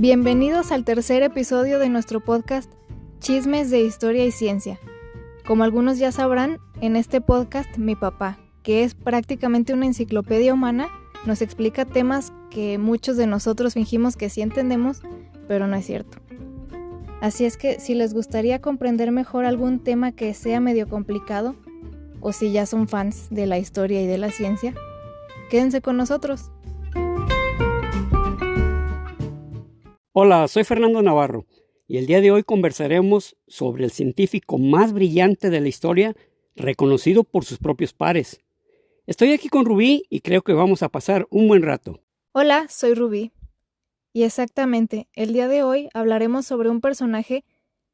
Bienvenidos al tercer episodio de nuestro podcast Chismes de Historia y Ciencia. Como algunos ya sabrán, en este podcast mi papá, que es prácticamente una enciclopedia humana, nos explica temas que muchos de nosotros fingimos que sí entendemos, pero no es cierto. Así es que si les gustaría comprender mejor algún tema que sea medio complicado, o si ya son fans de la historia y de la ciencia, quédense con nosotros. Hola, soy Fernando Navarro y el día de hoy conversaremos sobre el científico más brillante de la historia, reconocido por sus propios pares. Estoy aquí con Rubí y creo que vamos a pasar un buen rato. Hola, soy Rubí. Y exactamente, el día de hoy hablaremos sobre un personaje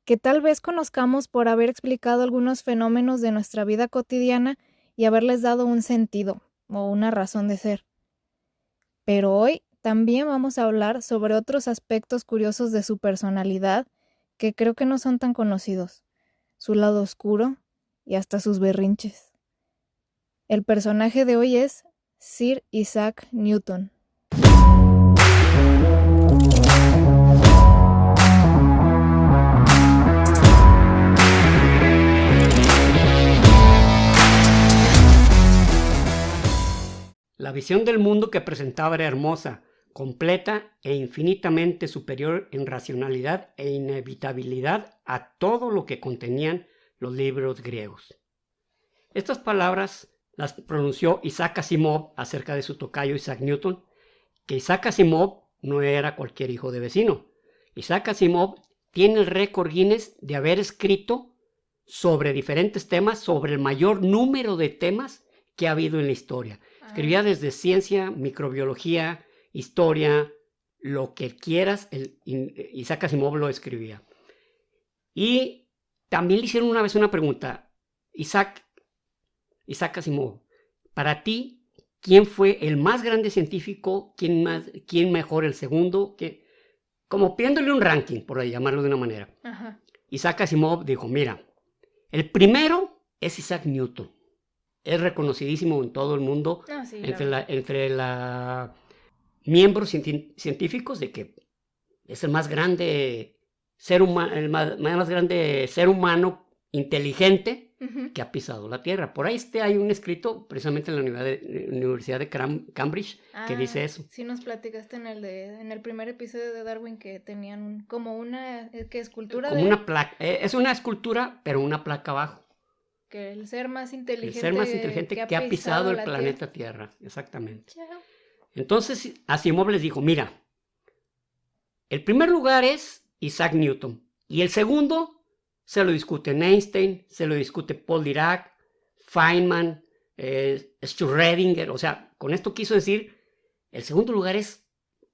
que tal vez conozcamos por haber explicado algunos fenómenos de nuestra vida cotidiana y haberles dado un sentido o una razón de ser. Pero hoy también vamos a hablar sobre otros aspectos curiosos de su personalidad que creo que no son tan conocidos, su lado oscuro y hasta sus berrinches. El personaje de hoy es Sir Isaac Newton. La visión del mundo que presentaba era hermosa, completa e infinitamente superior en racionalidad e inevitabilidad a todo lo que contenían los libros griegos. Estas palabras las pronunció Isaac Asimov acerca de su tocayo Isaac Newton, que Isaac Asimov no era cualquier hijo de vecino. Isaac Asimov tiene el récord Guinness de haber escrito sobre diferentes temas, sobre el mayor número de temas que ha habido en la historia. Escribía desde ciencia, microbiología, historia, lo que quieras, Isaac Asimov lo escribía. Y también le hicieron una vez una pregunta, Isaac Asimov, para ti, ¿quién fue el más grande científico? ¿Quién mejor el segundo? Como pidiéndole un ranking, por llamarlo de una manera. Ajá. Isaac Asimov dijo, mira, el primero es Isaac Newton. Es reconocidísimo en todo el mundo, entre los miembros científicos, de que es el más grande ser humano inteligente que ha pisado la Tierra. Por ahí hay un escrito precisamente en la Universidad de Cambridge que dice eso. Sí, nos platicaste en el primer episodio de Darwin que tenían como una escultura como una placa. Es una escultura, pero una placa abajo. Que el ser más inteligente que ha pisado el planeta Tierra. Exactamente. Chao. Entonces Asimov les dijo, mira, el primer lugar es Isaac Newton y el segundo se lo discuten Einstein, se lo discute Paul Dirac, Feynman, Schrödinger. O sea, con esto quiso decir, el segundo lugar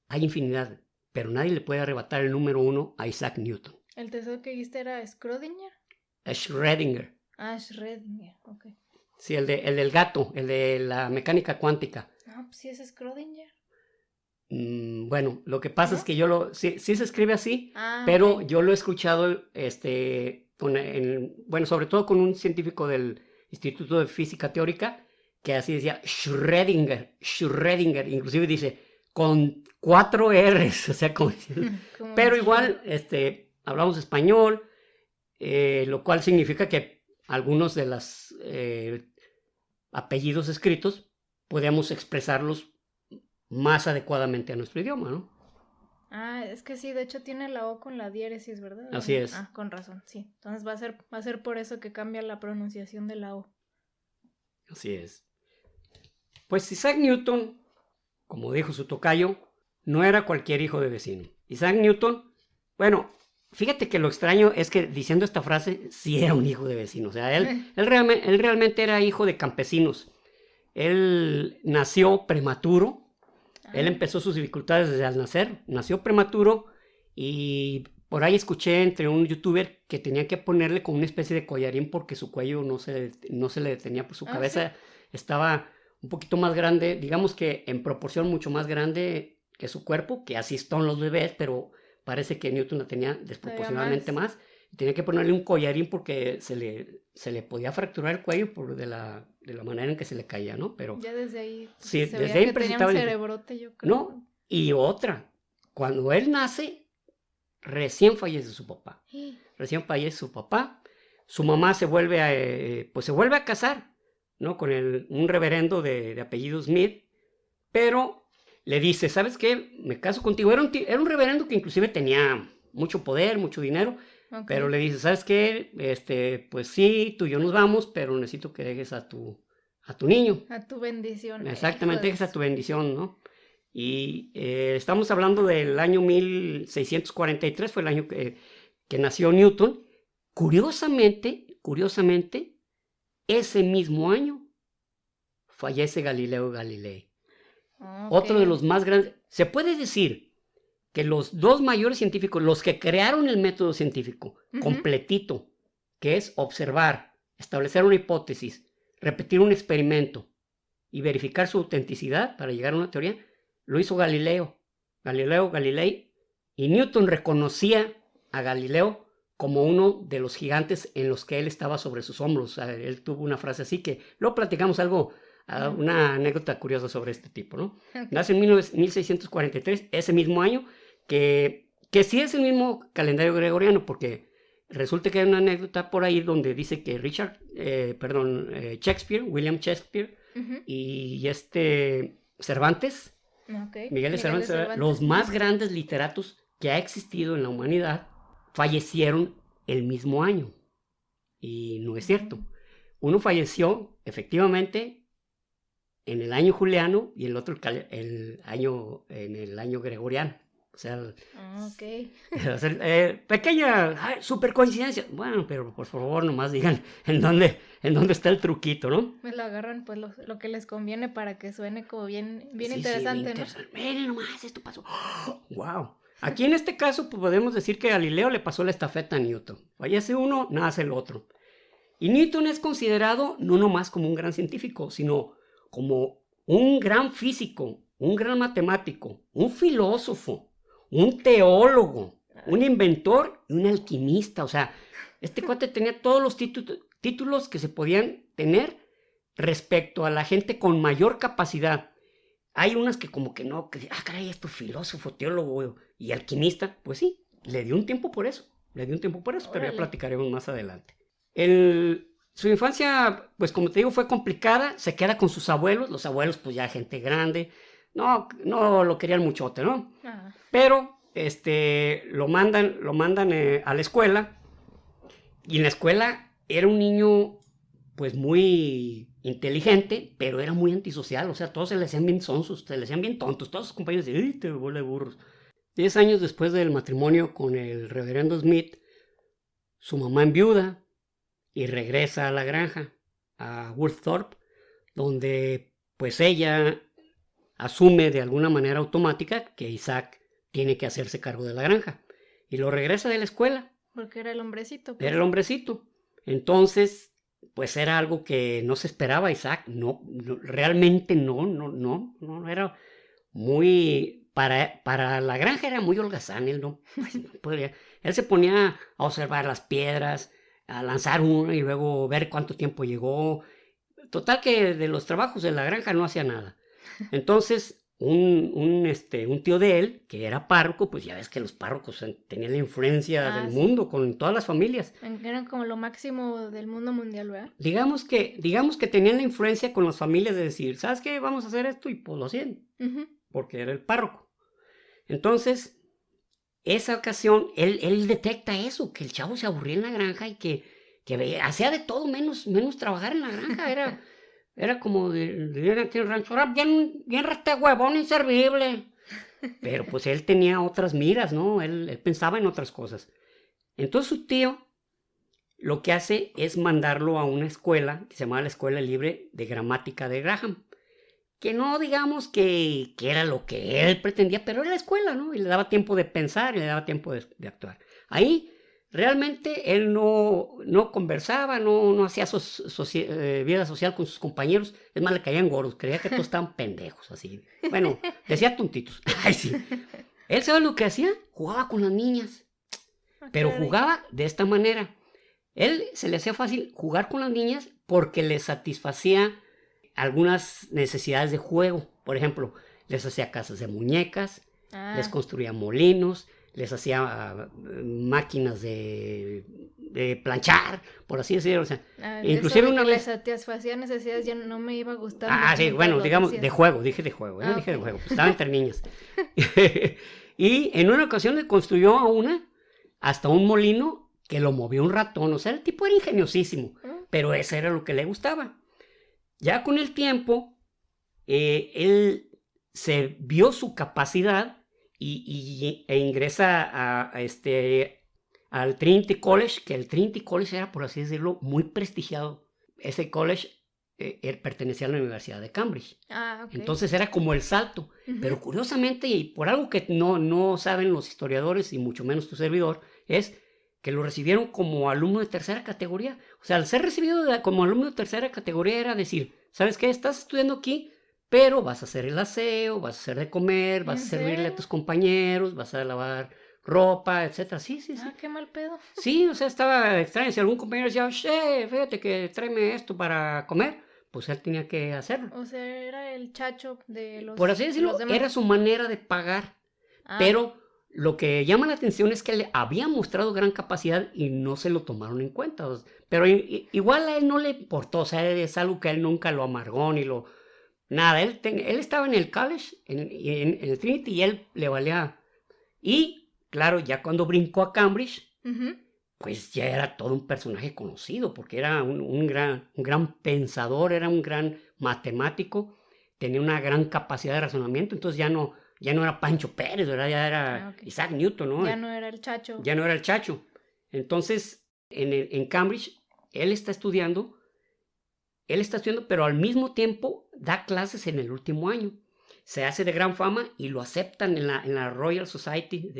hay infinidad, pero nadie le puede arrebatar el número uno a Isaac Newton. ¿El tercero que viste era Schrödinger? Schrödinger. Schrödinger, ok. Sí, el del gato, el de la mecánica cuántica. No, pues sí es Schrödinger. Bueno, lo que pasa es que sí se escribe así, pero okay. Yo lo he escuchado, sobre todo con un científico del Instituto de Física Teórica, que así decía Schrödinger, inclusive dice con 4 R's, o sea, como pero igual, hablamos español, lo cual significa que algunos de los apellidos escritos podemos expresarlos más adecuadamente a nuestro idioma, ¿no? Es que sí, de hecho tiene la O con la diéresis, ¿verdad? Así es. Con razón, sí. Entonces va a ser por eso que cambia la pronunciación de la O. Así es. Pues Isaac Newton, como dijo su tocayo, no era cualquier hijo de vecino. Isaac Newton, bueno, fíjate que lo extraño es que diciendo esta frase, sí era un hijo de vecino. O sea, él realmente era hijo de campesinos. Él nació prematuro. Él empezó sus dificultades desde al nacer. Nació prematuro y por ahí escuché entre un youtuber que tenía que ponerle como una especie de collarín porque su cuello no se le detenía, pues su cabeza estaba un poquito más grande, digamos que en proporción mucho más grande que su cuerpo, que así son los bebés, pero parece que Newton la tenía desproporcionadamente más. Tenía que ponerle un collarín porque se le podía fracturar el cuello de la manera en que se le caía, ¿no? Pero ya desde ahí sí, se desde veía ahí que tenía un cerebrote, yo creo. No, y otra, cuando él nace, recién fallece su papá. Su mamá se vuelve a casar, ¿no? Con un reverendo de apellido Smith, pero le dice, ¿sabes qué? Me caso contigo. Era un reverendo que inclusive tenía mucho poder, mucho dinero, okay. Pero le dice, ¿sabes qué? Pues sí, tú y yo nos vamos, pero necesito que dejes a tu niño. A tu bendición. Exactamente, dejes a tu bendición, ¿no? Y estamos hablando del año 1643, fue el año que nació Newton. Curiosamente, ese mismo año fallece Galileo Galilei. Okay. Otro de los más grandes. Se puede decir que los dos mayores científicos, los que crearon el método científico, completito, que es observar, establecer una hipótesis, repetir un experimento y verificar su autenticidad para llegar a una teoría, lo hizo Galileo Galilei, y Newton reconocía a Galileo como uno de los gigantes en los que él estaba sobre sus hombros. Él tuvo una frase así que luego platicamos una anécdota curiosa sobre este tipo, ¿no? Okay. Nace en 1643, ese mismo año, que sí es el mismo calendario gregoriano, porque resulta que hay una anécdota por ahí donde dice que William Shakespeare, y Cervantes, okay. Miguel de Cervantes, los más grandes literatos que ha existido en la humanidad, fallecieron el mismo año. Y no es cierto. Uno falleció, efectivamente, en el año juliano y el otro en el año gregoriano. O sea, okay. Pequeña super coincidencia. Bueno, pero por favor nomás digan en dónde está el truquito, ¿no? Pues lo agarran pues lo que les conviene para que suene como bien interesante, ¿no? Miren nomás, esto pasó. ¡Wow! Aquí en este caso pues, podemos decir que Galileo le pasó la estafeta a Newton. Fallece uno, nace el otro. Y Newton es considerado no nomás como un gran científico, sino como un gran físico, un gran matemático, un filósofo, un teólogo, un inventor y un alquimista. O sea, este cuate tenía todos los títulos que se podían tener respecto a la gente con mayor capacidad. Hay unas que como que no, caray, esto filósofo, teólogo y alquimista. Pues sí, le dio un tiempo por eso, pero ya platicaremos más adelante. Su infancia, pues como te digo, fue complicada. Se queda con sus abuelos, los abuelos pues ya gente grande, no lo querían muchote, ¿no? Pero lo mandan a la escuela, y en la escuela era un niño pues muy inteligente, pero era muy antisocial. O sea, todos se le hacían bien sonsos, se le hacían bien tontos, todos sus compañeros decían, ¡ay, te bola de burros! 10 años después del matrimonio con el reverendo Smith, su mamá enviuda y regresa a la granja, a Woolsthorpe, donde pues ella asume de alguna manera automática que Isaac tiene que hacerse cargo de la granja, y lo regresa de la escuela. Porque era el hombrecito. Pues. Era el hombrecito. Entonces, pues era algo que no se esperaba Isaac. Realmente no era muy... Para la granja era muy holgazán, él no podría. Él se ponía a observar las piedras, a lanzar uno y luego ver cuánto tiempo llegó. Total que de los trabajos de la granja no hacía nada. Entonces, un tío de él, que era párroco, pues ya ves que los párrocos tenían la influencia del mundo con todas las familias. Eran como lo máximo del mundo mundial, ¿verdad? Digamos que tenían la influencia con las familias de decir, ¿sabes qué? Vamos a hacer esto, y pues lo hacían, porque era el párroco. Entonces, esa ocasión, él detecta eso, que el chavo se aburría en la granja y que hacía de todo menos trabajar en la granja. Era como de aquí en el rancho, era bien huevón inservible. Pero pues él tenía otras miras, ¿no? Él pensaba en otras cosas. Entonces su tío lo que hace es mandarlo a una escuela que se llamaba la Escuela Libre de Gramática de Graham. Que no digamos que era lo que él pretendía, pero era la escuela, ¿no? Y le daba tiempo de pensar y le daba tiempo de actuar. Ahí realmente él no conversaba, no hacía vida social con sus compañeros. Es más, le caían gordos, creía que todos estaban pendejos, así. Bueno, decía tontitos. Ay, sí. Él, ¿sabe lo que hacía? Jugaba con las niñas. Pero jugaba de esta manera. Él se le hacía fácil jugar con las niñas porque le satisfacía algunas necesidades de juego. Por ejemplo, les hacía casas de muñecas, les construía molinos, les hacía máquinas de planchar, por así decirlo. O sea, inclusive una vez... les satisfacía necesidades ya no me iba a gustar. Sí, bueno, digamos, de juego, dije de juego, dije okay. De juego, pues estaba entre niñas. Y en una ocasión le construyó a una hasta un molino que lo movió un ratón. O sea, el tipo era ingeniosísimo, pero eso era lo que le gustaba. Ya con el tiempo, él se vio su capacidad e ingresa al Trinity College, que el Trinity College era, por así decirlo, muy prestigiado. Ese college pertenecía a la Universidad de Cambridge. Okay. Entonces era como el salto. Pero curiosamente, y por algo que no saben los historiadores, y mucho menos tu servidor, es que lo recibieron como alumno de tercera categoría. O sea, al ser recibido como alumno de tercera categoría era decir, ¿sabes qué? Estás estudiando aquí, pero vas a hacer el aseo, vas a hacer de comer, vas a servirle a tus compañeros, vas a lavar ropa, etcétera. Sí. Qué mal pedo. Sí, o sea, estaba extraño. Si algún compañero decía, fíjate que tráeme esto para comer, pues él tenía que hacerlo. O sea, era el chacho de los... Por así decirlo, era su manera de pagar. Pero lo que llama la atención es que le había mostrado gran capacidad y no se lo tomaron en cuenta. Pero igual a él no le importó, o sea, es algo que a él nunca lo amargó ni lo... Nada, él estaba en el college, en el Trinity, y él le valía. Y, claro, ya cuando brincó a Cambridge, pues ya era todo un personaje conocido, porque era un gran pensador, era un gran matemático, tenía una gran capacidad de razonamiento, entonces ya no era Pancho Pérez, ¿verdad? Ya era Isaac Newton, ¿no? Ya no era el chacho. Ya no era el chacho. Entonces, en Cambridge, él está estudiando, pero al mismo tiempo da clases en el último año. Se hace de gran fama y lo aceptan en la Royal Society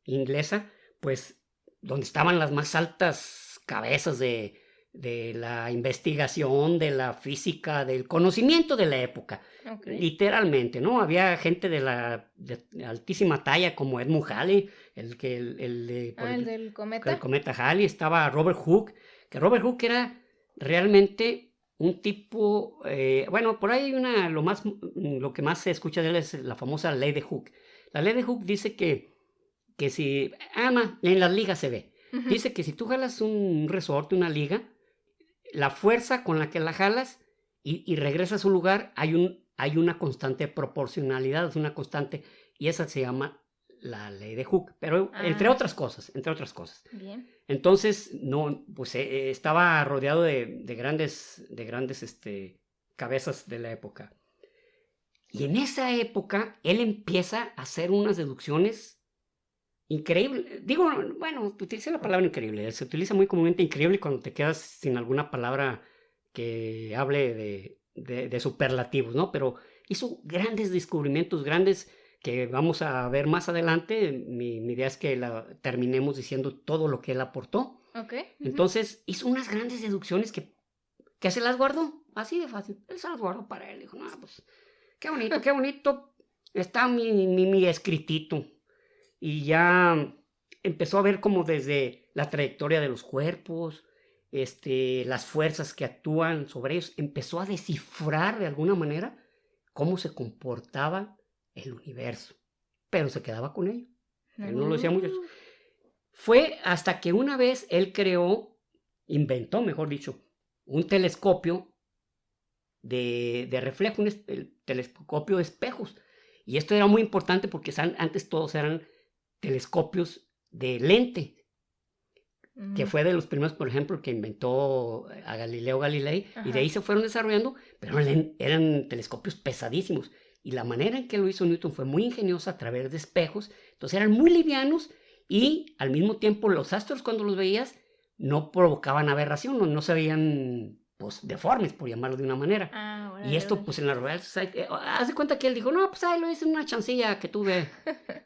inglesa, pues donde estaban las más altas cabezas de la investigación, de la física, del conocimiento de la época. Literalmente, ¿no? Había gente de altísima talla como Edmund Halley, el del cometa. El cometa Halley. Estaba Robert Hooke, que Robert Hooke era realmente un tipo, por ahí lo que más se escucha de él es la famosa ley de Hooke. La ley de Hooke dice que si, en las ligas se ve, dice que si tú jalas un resorte, una liga, la fuerza con la que la jalas y regresas a un lugar, hay una constante proporcionalidad, es una constante, y esa se llama la ley de Hooke, pero entre otras cosas. Bien. Entonces, estaba rodeado de grandes cabezas de la época. Y en esa época, él empieza a hacer unas deducciones increíbles. Utilicé la palabra increíble. Se utiliza muy comúnmente increíble cuando te quedas sin alguna palabra que hable de superlativos, ¿no? Pero hizo grandes descubrimientos, grandes que vamos a ver más adelante. Mi idea es que terminemos diciendo todo lo que él aportó. Entonces hizo unas grandes deducciones que se las guardó, así de fácil. Él se las guardó para él. Dijo, no, pues, qué bonito está mi escritito. Y ya empezó a ver como desde la trayectoria de los cuerpos, las fuerzas que actúan sobre ellos. Empezó a descifrar de alguna manera cómo se comportaba el universo, pero se quedaba con ello. Él no lo decía mucho. Fue hasta que una vez él inventó, mejor dicho, un telescopio de reflejo, el telescopio de espejos. Y esto era muy importante porque antes todos eran telescopios de lente, que fue de los primeros, por ejemplo, que inventó a Galileo Galilei, y de ahí se fueron desarrollando, pero eran telescopios pesadísimos. Y la manera en que lo hizo Newton fue muy ingeniosa a través de espejos. Entonces eran muy livianos y al mismo tiempo los astros, cuando los veías, no provocaban aberración, no se veían deformes, por llamarlo de una manera. Y esto pues en la Royal Society, haz de cuenta que él dijo, no, pues lo hice en una chancilla que tuve.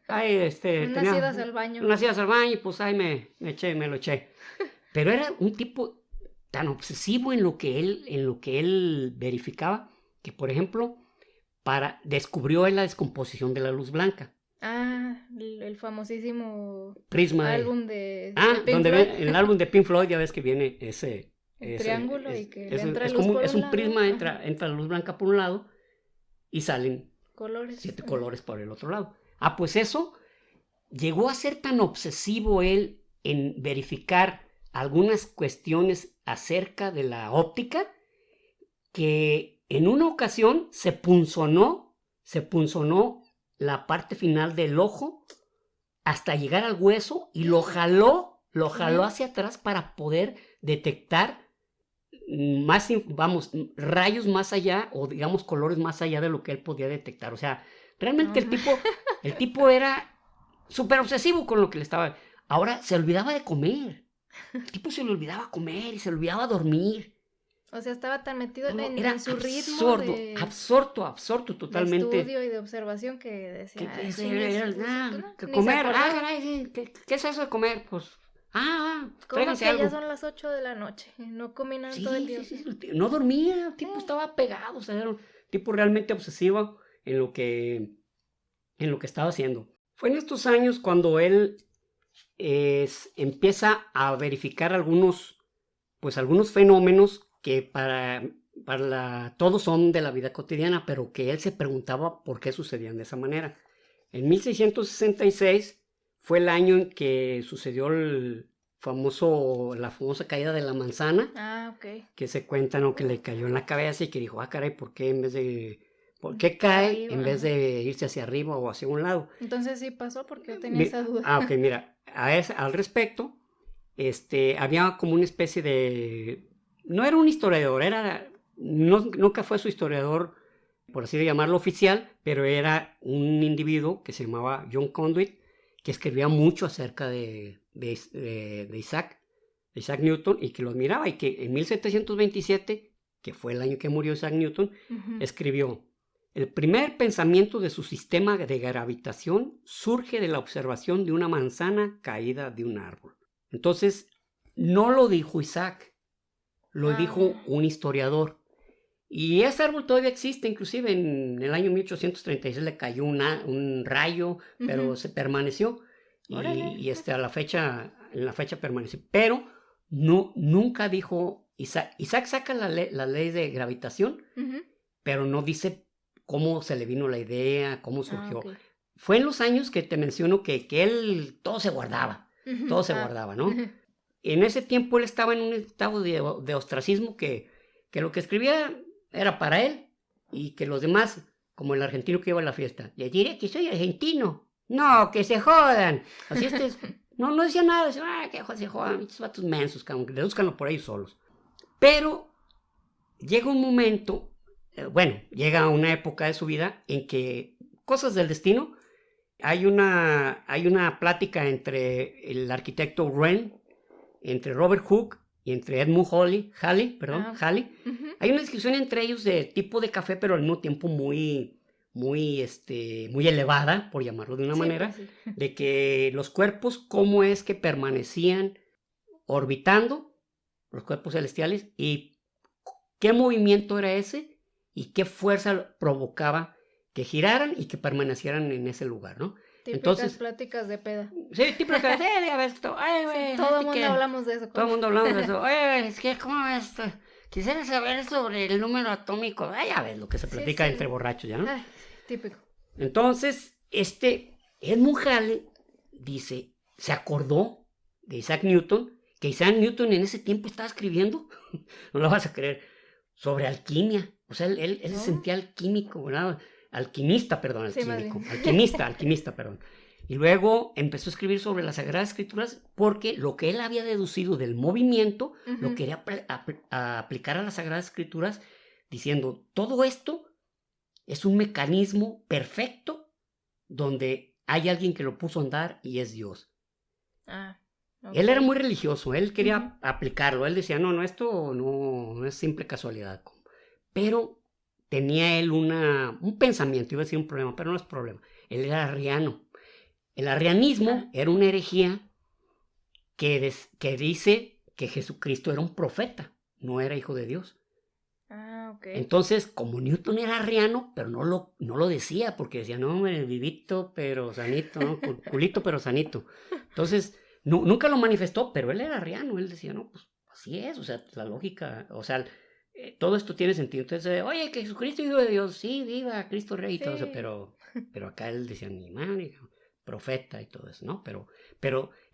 Unas idas al baño. Unas idas al baño y pues me lo eché. Pero era un tipo tan obsesivo en lo que él verificaba, que por ejemplo, descubrió la descomposición de la luz blanca. El famosísimo prisma álbum de Pink Floyd. El álbum de Pink Floyd, ya ves que viene ese triángulo y que entra luz por es un prisma, entra la luz blanca por un lado y salen colores. 7 colores por el otro lado. Pues eso llegó a ser tan obsesivo él en verificar algunas cuestiones acerca de la óptica que en una ocasión se punzonó la parte final del ojo hasta llegar al hueso y lo jaló hacia atrás para poder detectar rayos más allá, o digamos colores más allá de lo que él podía detectar. O sea, realmente el tipo era súper obsesivo con lo que le estaba. Ahora se olvidaba de comer. El tipo se le olvidaba comer y se le olvidaba dormir. O sea, estaba tan metido en su ritmo de absorto totalmente. De estudio y de observación que decía... Que comer, caray, ¿qué es eso de comer? Pues, tráiganse algo. Ya son las 8 de la noche, no comí nada todo el día. Sí, no dormía, el tipo estaba pegado, o sea, era un tipo realmente obsesivo en lo que estaba haciendo. Fue en estos años cuando él empieza a verificar algunos fenómenos que para todos son de la vida cotidiana, pero que él se preguntaba por qué sucedían de esa manera. En 1666 fue el año en que sucedió la famosa caída de la manzana. Que se cuenta, ¿no? Que le cayó en la cabeza y que dijo, caray, ¿por qué cae en vez de irse hacia arriba o hacia un lado? Entonces sí pasó, porque yo tenía esa duda. Ok, mira, al respecto, había como una especie de... No era un historiador, nunca fue su historiador, por así llamarlo, oficial, pero era un individuo que se llamaba John Conduit, que escribía mucho acerca de Isaac Newton, y que lo admiraba, y que en 1727, que fue el año que murió Isaac Newton, escribió: el primer pensamiento de su sistema de gravitación surge de la observación de una manzana caída de un árbol. Entonces, no lo dijo Isaac, lo dijo un historiador. Y ese árbol todavía existe, inclusive en el año 1836 le cayó un rayo, pero se permaneció. Y a la fecha permaneció. Pero nunca dijo Isaac. Isaac saca la ley de gravitación, pero no dice cómo se le vino la idea, cómo surgió. Fue en los años que te menciono que él todo se guardaba, ¿no? En ese tiempo él estaba en un estado de ostracismo que lo que escribía era para él, y que los demás, como el argentino que iba a la fiesta, le diré que soy argentino. No, que se jodan. Así no decía nada, decía, que se jodan, estos vatos mensos, que deduzcanlo por ahí solos. Pero llega un momento, llega una época de su vida en que, cosas del destino, hay una plática entre el arquitecto Wren, entre Robert Hooke y entre Edmund Halley. Hay una discusión entre ellos de tipo de café, pero al mismo tiempo muy elevada, por llamarlo de una manera, de que los cuerpos, cómo es que permanecían orbitando, los cuerpos celestiales, y qué movimiento era ese, y qué fuerza provocaba que giraran y que permanecieran en ese lugar, ¿no? Típicas pláticas de peda. Sí, típicas de todo el mundo hablamos de eso. Todo el mundo hablamos de eso. Oye, es que, ¿cómo es esto? Quisiera saber sobre el número atómico. Ya ves lo que se platica entre borrachos, ¿ya no? Típico. Entonces, Edmund Halley se acordó de Isaac Newton, que Isaac Newton en ese tiempo estaba escribiendo, no lo vas a creer, sobre alquimia. O sea, él se sentía alquímico, ¿verdad? Alquimista, perdón. Y luego empezó a escribir sobre las Sagradas Escrituras, porque lo que él había deducido del movimiento lo quería aplicar a las Sagradas Escrituras, diciendo, todo esto es un mecanismo perfecto donde hay alguien que lo puso a andar y es Dios. Él era muy religioso, él quería aplicarlo, él decía, no, esto no es simple casualidad. Pero tenía él un pensamiento, iba a decir un problema, pero no es problema. Él era arriano. El arrianismo era una herejía que dice que Jesucristo era un profeta, no era hijo de Dios. Entonces, como Newton era arriano, pero no lo decía, porque decía, no, vivito pero sanito, ¿no? Culito pero sanito. Entonces, nunca lo manifestó, pero él era arriano, él decía, no, pues así es, o sea, la lógica, o sea, todo esto tiene sentido. Entonces, oye, que Jesucristo hijo de Dios, sí, viva Cristo Rey y todo eso, pero acá él decía, ni madre. profeta y todo eso, ¿no? Pero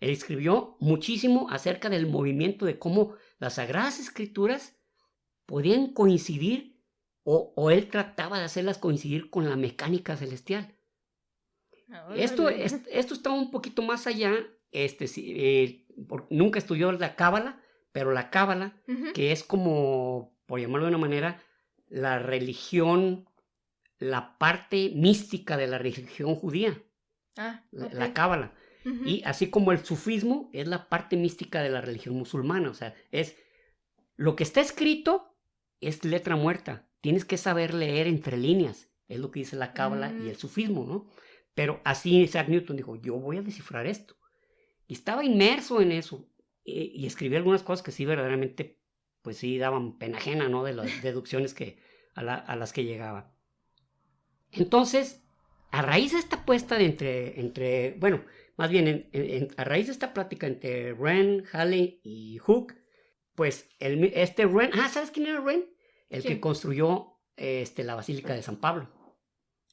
él escribió muchísimo acerca del movimiento de cómo las Sagradas Escrituras podían coincidir o él trataba de hacerlas coincidir con la mecánica celestial. Esto está un poquito más allá. Nunca estudió la Cábala, pero la Cábala, que es como, por llamarlo de una manera, la religión, la parte mística de la religión judía. La Cábala. Y así como el sufismo es la parte mística de la religión musulmana. O sea, es lo que está escrito es letra muerta. Tienes que saber leer entre líneas. Es lo que dice la Cábala y el sufismo, ¿no? Pero así Isaac Newton dijo, yo voy a descifrar esto. Y estaba inmerso en eso. Y escribí algunas cosas que sí verdaderamente, pues sí daban pena ajena, ¿no? De las deducciones a las que llegaba. Entonces, a raíz de esta apuesta de a raíz de esta plática entre Wren, Halley y Hooke, pues Wren, ¿sabes quién era Wren? El que construyó la Basílica de San Pablo.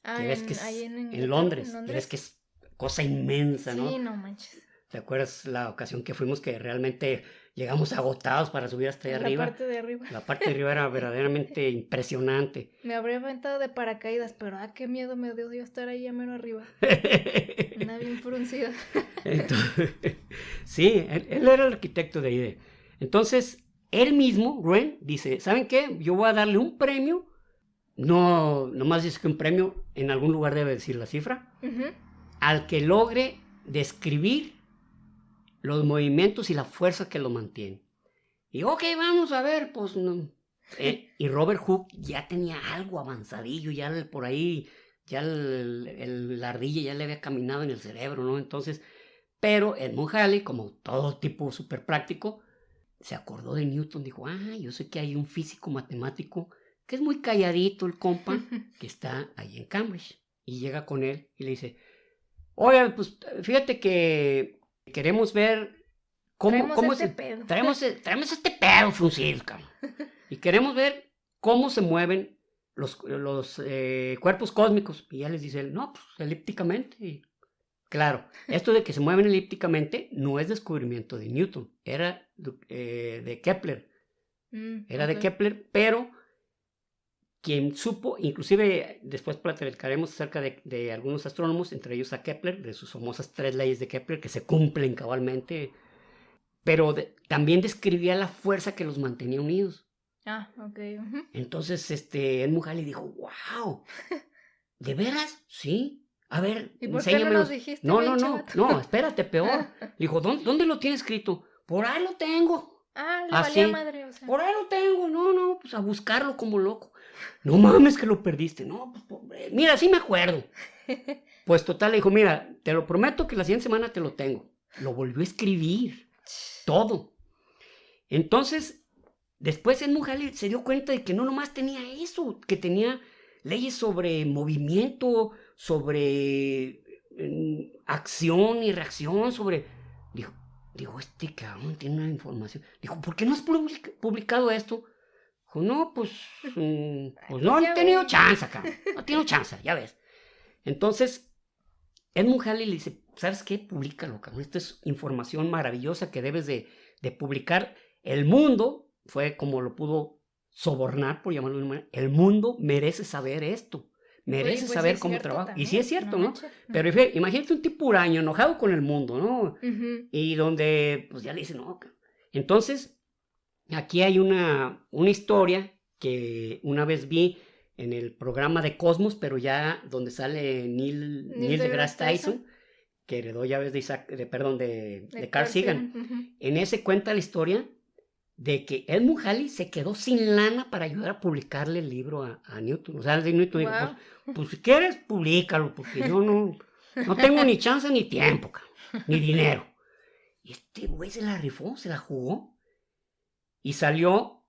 Que ves que es en Londres. Ves que es cosa inmensa, ¿no? Sí, no manches. ¿Te acuerdas la ocasión que fuimos que realmente llegamos agotados para subir hasta allá arriba? La parte de arriba. La parte de arriba era verdaderamente impresionante. Me habría aventado de paracaídas, pero qué miedo me dio yo estar ahí a mero arriba. Una bien fruncida. Entonces, sí, él era el arquitecto de ahí. Entonces, él mismo, Wren, dice, ¿saben qué? Yo voy a darle un premio. No, nomás dice que un premio, en algún lugar debe decir la cifra, al que logre describir los movimientos y la fuerza que lo mantiene. Y ok, vamos a ver, pues no. Y Robert Hooke ya tenía algo avanzadillo, ya por ahí, ya la ardilla ya le había caminado en el cerebro, ¿no? Entonces, pero Edmund Halley, como todo tipo súper práctico, se acordó de Newton, dijo, yo sé que hay un físico matemático que es muy calladito el compa, que está ahí en Cambridge. Y llega con él y le dice, oye, pues fíjate que queremos ver traemos este pedo fruncido, cabrón. Y queremos ver cómo se mueven los cuerpos cósmicos. Y ya les dice él, no, pues elípticamente. Y, claro, esto de que se mueven elípticamente no es descubrimiento de Newton, era de Kepler. De Kepler, pero quien supo, inclusive después platicaremos acerca de algunos astrónomos, entre ellos a Kepler, de sus famosas 3 leyes de Kepler que se cumplen cabalmente, pero también describía la fuerza que los mantenía unidos. Ok. Entonces, Edmund Halley dijo, wow, ¿de veras? Sí. A ver, ¿Y por qué no nos dijiste? No, espérate, peor. Dijo, ¿dónde lo tiene escrito? Por ahí lo tengo. Le valía madre, o sea. Por ahí lo tengo, no, pues a buscarlo como loco. No mames que lo perdiste, no, pues mira, sí me acuerdo. Pues total, le dijo, mira, te lo prometo que la siguiente semana te lo tengo. Lo volvió a escribir, todo. Entonces, después Edmund Halley se dio cuenta de que no nomás tenía eso, que tenía leyes sobre movimiento, sobre acción y reacción, Digo, este cabrón tiene una información. Dijo, ¿por qué no has publicado esto? Dijo, no, pues no he tenido chance, cabrón. No he tenido chance, ya ves. Entonces, Edmund Halley le dice, ¿sabes qué? Públicalo, cabrón. Esta es información maravillosa que debes de publicar. El mundo, fue como lo pudo sobornar, por llamarlo de una manera, el mundo merece saber esto. Merece saber cómo trabaja. También. Y sí es cierto, ¿no? Pero imagínate un tipo huraño, enojado con el mundo, ¿no? Y donde, pues ya le dice, no. Entonces, aquí hay una historia que una vez vi en el programa de Cosmos, pero ya donde sale Neil deGrasse Tyson, que heredó llaves de Carl Sagan. En ese cuenta la historia de que Edmund Halley se quedó sin lana para ayudar a publicarle el libro a Newton. O sea, Newton dijo, pues si quieres, públicalo, porque yo no tengo ni chance ni tiempo, ni dinero. Y este güey se la rifó, se la jugó. Y salió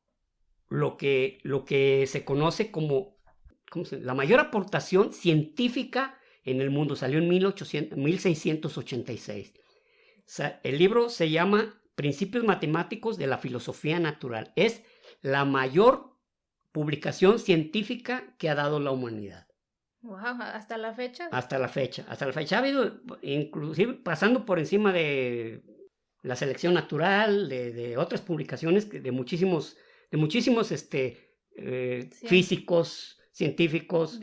lo que se conoce como la mayor aportación científica en el mundo. Salió en 1686. O sea, el libro se llama Principios Matemáticos de la Filosofía Natural. Es la mayor publicación científica que ha dado la humanidad. Wow, ¿hasta la fecha? Hasta la fecha. Ha habido, inclusive pasando por encima de la selección natural, de otras publicaciones, de muchísimos físicos, científicos,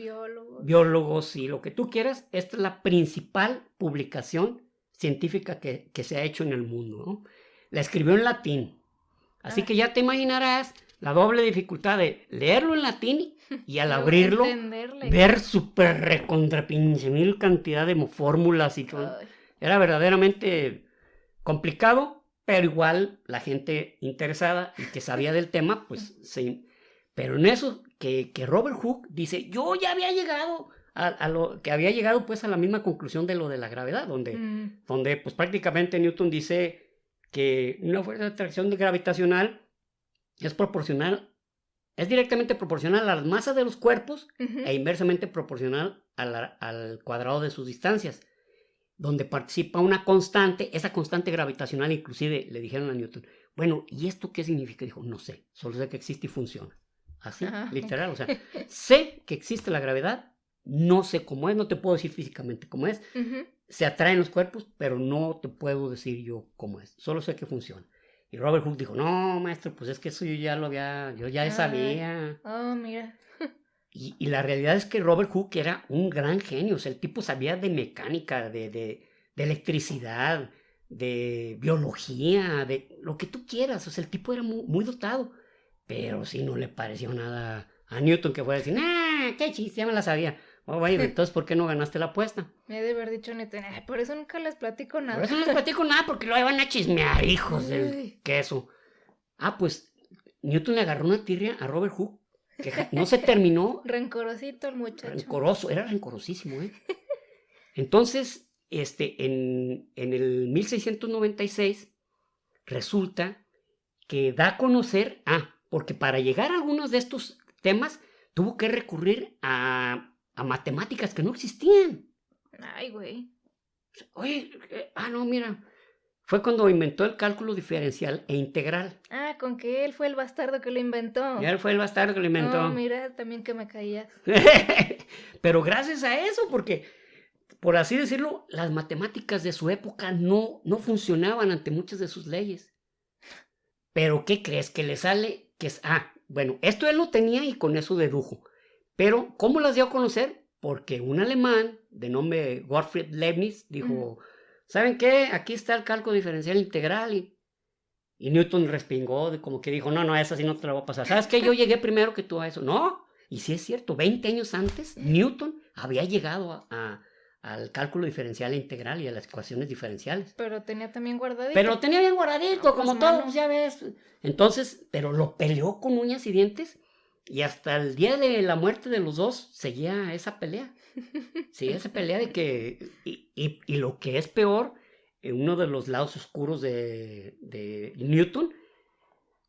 biólogos y lo que tú quieras. Esta es la principal publicación científica que se ha hecho en el mundo, ¿no? La escribió en latín. Así que ya te imaginarás la doble dificultad de leerlo en latín y al abrirlo ver súper recontra pinche mil cantidad de fórmulas y todo. Era verdaderamente complicado, pero igual la gente interesada y que sabía del tema, pues sí. Pero en eso que Robert Hooke dice, yo ya había llegado a lo que había llegado pues a la misma conclusión de lo de la gravedad, donde pues prácticamente Newton dice que una fuerza de atracción gravitacional es directamente proporcional a la masa de los cuerpos e inversamente proporcional al cuadrado de sus distancias, donde participa una constante, esa constante gravitacional. Inclusive le dijeron a Newton, bueno, ¿y esto qué significa? Dijo, no sé, solo sé que existe y funciona. Así, literal, o sea, sé que existe la gravedad, no sé cómo es, no te puedo decir físicamente cómo es, se atraen los cuerpos, pero no te puedo decir yo cómo es, solo sé que funciona. Y Robert Hooke dijo, no, maestro, pues es que eso yo ya sabía. Oh, mira. Y la realidad es que Robert Hooke era un gran genio, o sea, el tipo sabía de mecánica, de electricidad, de biología, de lo que tú quieras, o sea, el tipo era muy, muy dotado, pero sí no le pareció nada a Newton que fuera a decir, qué chiste, ya me la sabía. Oh, bueno, entonces, ¿por qué no ganaste la apuesta? Me he de haber dicho Newton, por eso nunca les platico nada. Por eso no les platico nada, porque luego van a chismear, hijos del queso. Pues Newton le agarró una tirria a Robert Hooke, que no se terminó. Rencorosito el muchacho. Rencoroso, era rencorosísimo, Entonces, en el 1696, resulta que da a conocer, porque para llegar a algunos de estos temas, tuvo que recurrir a matemáticas que no existían. Ay, güey. Oye, no, mira, fue cuando inventó el cálculo diferencial e integral. Con que él fue el bastardo que lo inventó. Y él fue el bastardo que lo inventó. No, mira, también que me caías. Pero gracias a eso, porque, por así decirlo, las matemáticas de su época no funcionaban ante muchas de sus leyes. Pero, ¿qué crees? Que le sale que es... bueno, esto él lo tenía y con eso dedujo. Pero, ¿cómo las dio a conocer? Porque un alemán de nombre Gottfried Leibniz dijo, ¿saben qué? Aquí está el cálculo diferencial integral. Y Newton respingó, como que dijo, no, esa sí no te la voy a pasar. ¿Sabes qué? Yo llegué primero que tú a eso. No, y sí es cierto, 20 años antes, Newton había llegado al cálculo diferencial integral y a las ecuaciones diferenciales. Pero tenía también guardadito. Pero lo tenía bien guardadito, como todos, ya ves. Entonces, pero lo peleó con uñas y dientes. Y hasta el día de la muerte de los dos seguía esa pelea. Seguía esa pelea de que... Y lo que es peor, uno de los lados oscuros de Newton,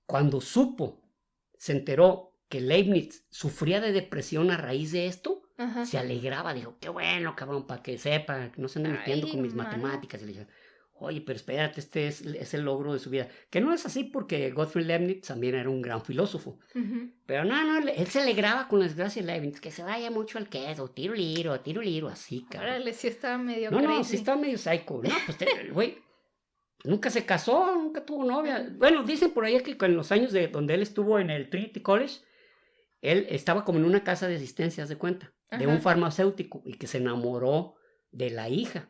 cuando se enteró que Leibniz sufría de depresión a raíz de esto, se alegraba, dijo, qué bueno, cabrón, para que sepa, que no se ande metiendo con mis matemáticas. Y le dijo, oye, pero espérate, este es el logro de su vida. Que no es así, porque Gottfried Leibniz también era un gran filósofo. Pero no, él se alegraba con la desgracia de Leibniz, que se vaya mucho al queso, tiro liro, así, cabrón. Órale, sí estaba medio crazy. No, sí estaba medio psycho. No, pues, güey, nunca se casó, nunca tuvo novia. Bueno, dicen por ahí que en los años donde él estuvo en el Trinity College, él estaba como en una casa de asistencia, haz de cuenta, de un farmacéutico, y que se enamoró de la hija.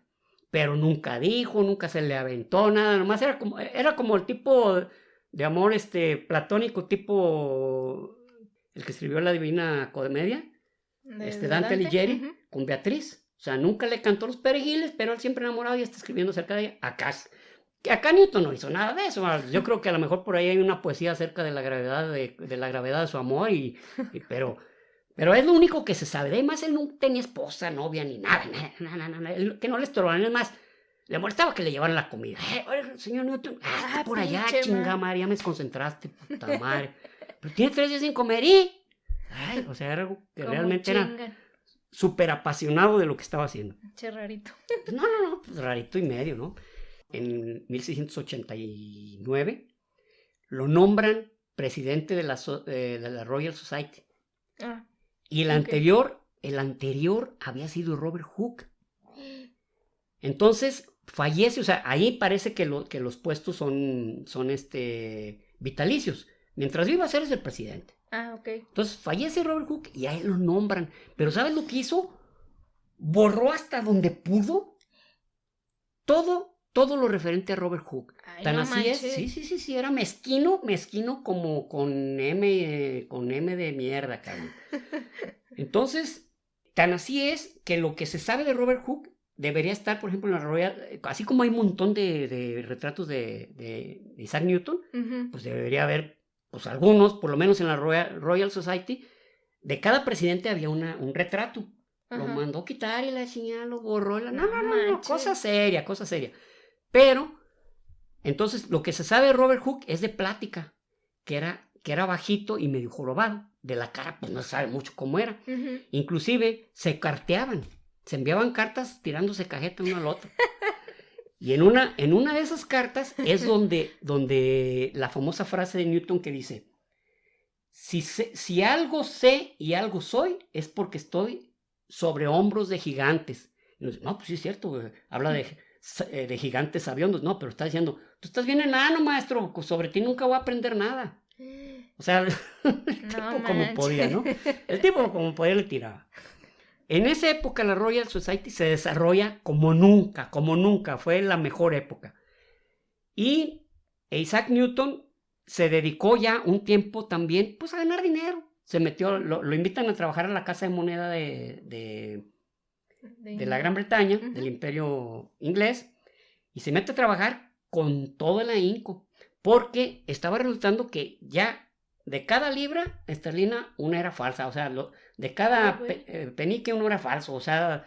Pero nunca dijo, nunca se le aventó nada, nomás era como el tipo de amor platónico, tipo el que escribió la Divina Comedia, Dante Alighieri, con Beatriz. O sea, nunca le cantó los perejiles, pero él siempre enamorado y está escribiendo acerca de ella. Acá Newton no hizo nada de eso. Yo creo que a lo mejor por ahí hay una poesía acerca de la gravedad de su amor, pero es lo único que se sabe. Además, él no tenía esposa, novia, ni nada. Él, que no le estorbaban. Es más, le molestaba que le llevaran la comida. Oye, señor Newton, está por allá, chinga madre, ya me desconcentraste, puta madre. Pero tiene 3 días sin comer o sea, era algo que realmente era súper apasionado de lo que estaba haciendo. Che, rarito. No, pues rarito y medio, ¿no? En 1689 lo nombran presidente de la Royal Society. Y el anterior el anterior había sido Robert Hooke. Entonces fallece, o sea, ahí parece que los puestos son vitalicios. Mientras viva, eres el presidente. Ok. Entonces fallece Robert Hooke y a él lo nombran. Pero ¿sabes lo que hizo? Borró hasta donde pudo todo lo referente a Robert Hooke. Ay, Tan no así manches. es. Sí, era mezquino como con M de mierda, cabrón. Entonces, tan así es que lo que se sabe de Robert Hooke debería estar, por ejemplo, en la Royal, así como hay un montón de retratos de Isaac Newton, pues debería haber, pues algunos, por lo menos en la Royal Society, de cada presidente había un retrato. Lo mandó quitar y la señal lo borró. No, cosa seria. Pero, entonces, lo que se sabe de Robert Hooke es de plática, que era bajito y medio jorobado. De la cara, pues no se sabe mucho cómo era. Inclusive, se carteaban. Se enviaban cartas tirándose cajeta uno al otro. Y en una de esas cartas es donde la famosa frase de Newton que dice: si algo sé y algo soy, es porque estoy sobre hombros de gigantes. Y dice, no, pues sí es cierto, habla de gigantes sabiondos. No, pero está diciendo, tú estás bien enano, maestro, sobre ti nunca voy a aprender nada. O sea, el tipo como podía, ¿no? El tipo como podía le tiraba. En esa época la Royal Society se desarrolla como nunca, fue la mejor época. Y Isaac Newton se dedicó ya un tiempo también, pues a ganar dinero. Se metió, lo invitan a trabajar a la Casa de Moneda de la Gran Bretaña, del Imperio Inglés, y se mete a trabajar con todo el ahínco, porque estaba resultando que ya de cada libra esterlina una era falsa, o sea, de cada penique uno era falso, o sea,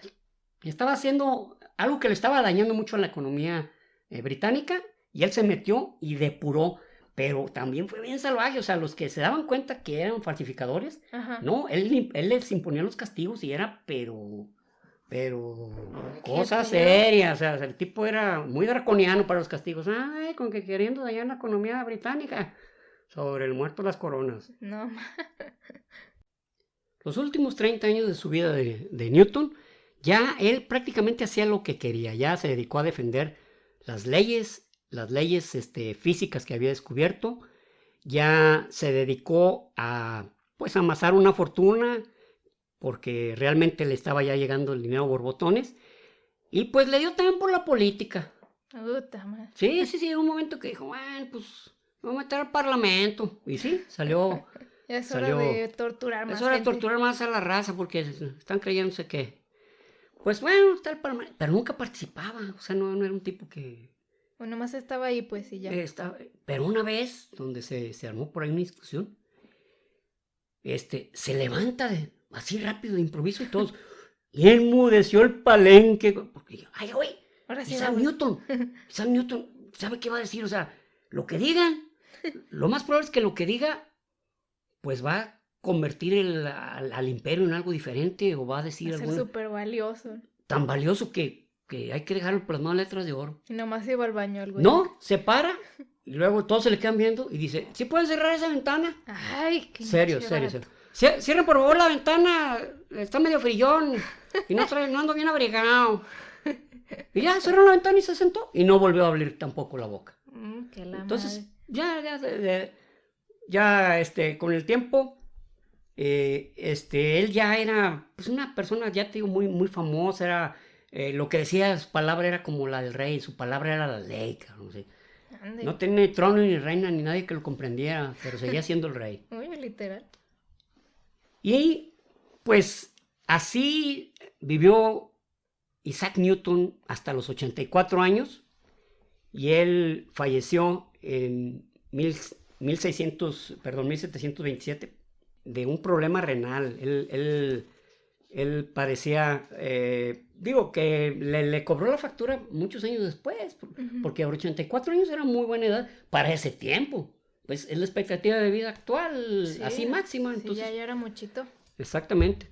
estaba haciendo algo que le estaba dañando mucho a la economía británica, y él se metió y depuró. Pero también fue bien salvaje, o sea, los que se daban cuenta que eran falsificadores, no, él les imponía los castigos y era, pero cosa seria, o sea, el tipo era muy draconiano para los castigos. Ay, con que queriendo dañar la economía británica, sobre el muerto las coronas. No. Los últimos 30 años de su vida de Newton, ya él prácticamente hacía lo que quería, ya se dedicó a defender las leyes físicas que había descubierto, ya se dedicó a pues amasar una fortuna porque realmente le estaba ya llegando el dinero a borbotones y pues le dio también por la política. Sí, un momento que dijo, bueno, pues me voy a meter al parlamento y sí, salió. Es hora de torturar más. Es hora de torturar más a la raza porque están creyéndose que pues bueno, está el parlamento, pero nunca participaba, o sea, no era un tipo que bueno, nomás estaba ahí, pues, y ya. Pero una vez, donde se armó por ahí una discusión, se levanta así rápido de improviso y todos, y enmudeció el palenque, porque, ay, güey, Isaac Newton, ¿sabe qué va a decir? O sea, lo que digan, lo más probable es que lo que diga, pues va a convertir al imperio en algo diferente, o va a decir algo. Va a ser súper valioso. Tan valioso que hay que dejarlo plasmado en letras de oro. Y nomás iba al baño el güey. No, se para y luego todos se le quedan viendo y dice, ¿sí pueden cerrar esa ventana? Ay, qué serio. Cierren por favor la ventana, está medio frillón y no ando bien abrigado. Y ya cerró la ventana y se sentó y no volvió a abrir tampoco la boca. Entonces, madre. ya con el tiempo, él ya era pues una persona, ya te digo, muy, muy famosa, era... lo que decía, su palabra era como la del rey, su palabra era la ley, cabrón, ¿sí? No tenía trono ni reina ni nadie que lo comprendiera, pero seguía siendo el rey. Muy literal. Y pues así vivió Isaac Newton hasta los 84 años y él falleció en 1727 de un problema renal. Él padecía, que le cobró la factura muchos años después, porque a 84 años era muy buena edad para ese tiempo. Pues es la expectativa de vida actual, sí, así máxima. Entonces, sí, ya era muchito. Exactamente.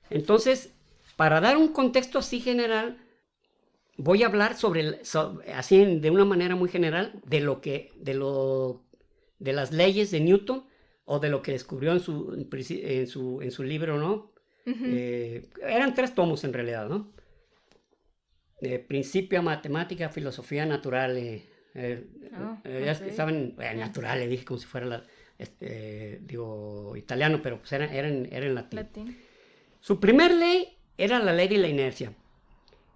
Entonces, para dar un contexto así general, voy a hablar así de una manera muy general de las leyes de Newton o de lo que descubrió en su libro, ¿no? Eran 3 tomos en realidad, ¿no? Principio a matemática, filosofía natural. Ya estaban naturales, dije como si fuera italiano, pero pues era en latín. Su primer ley era la ley de la inercia.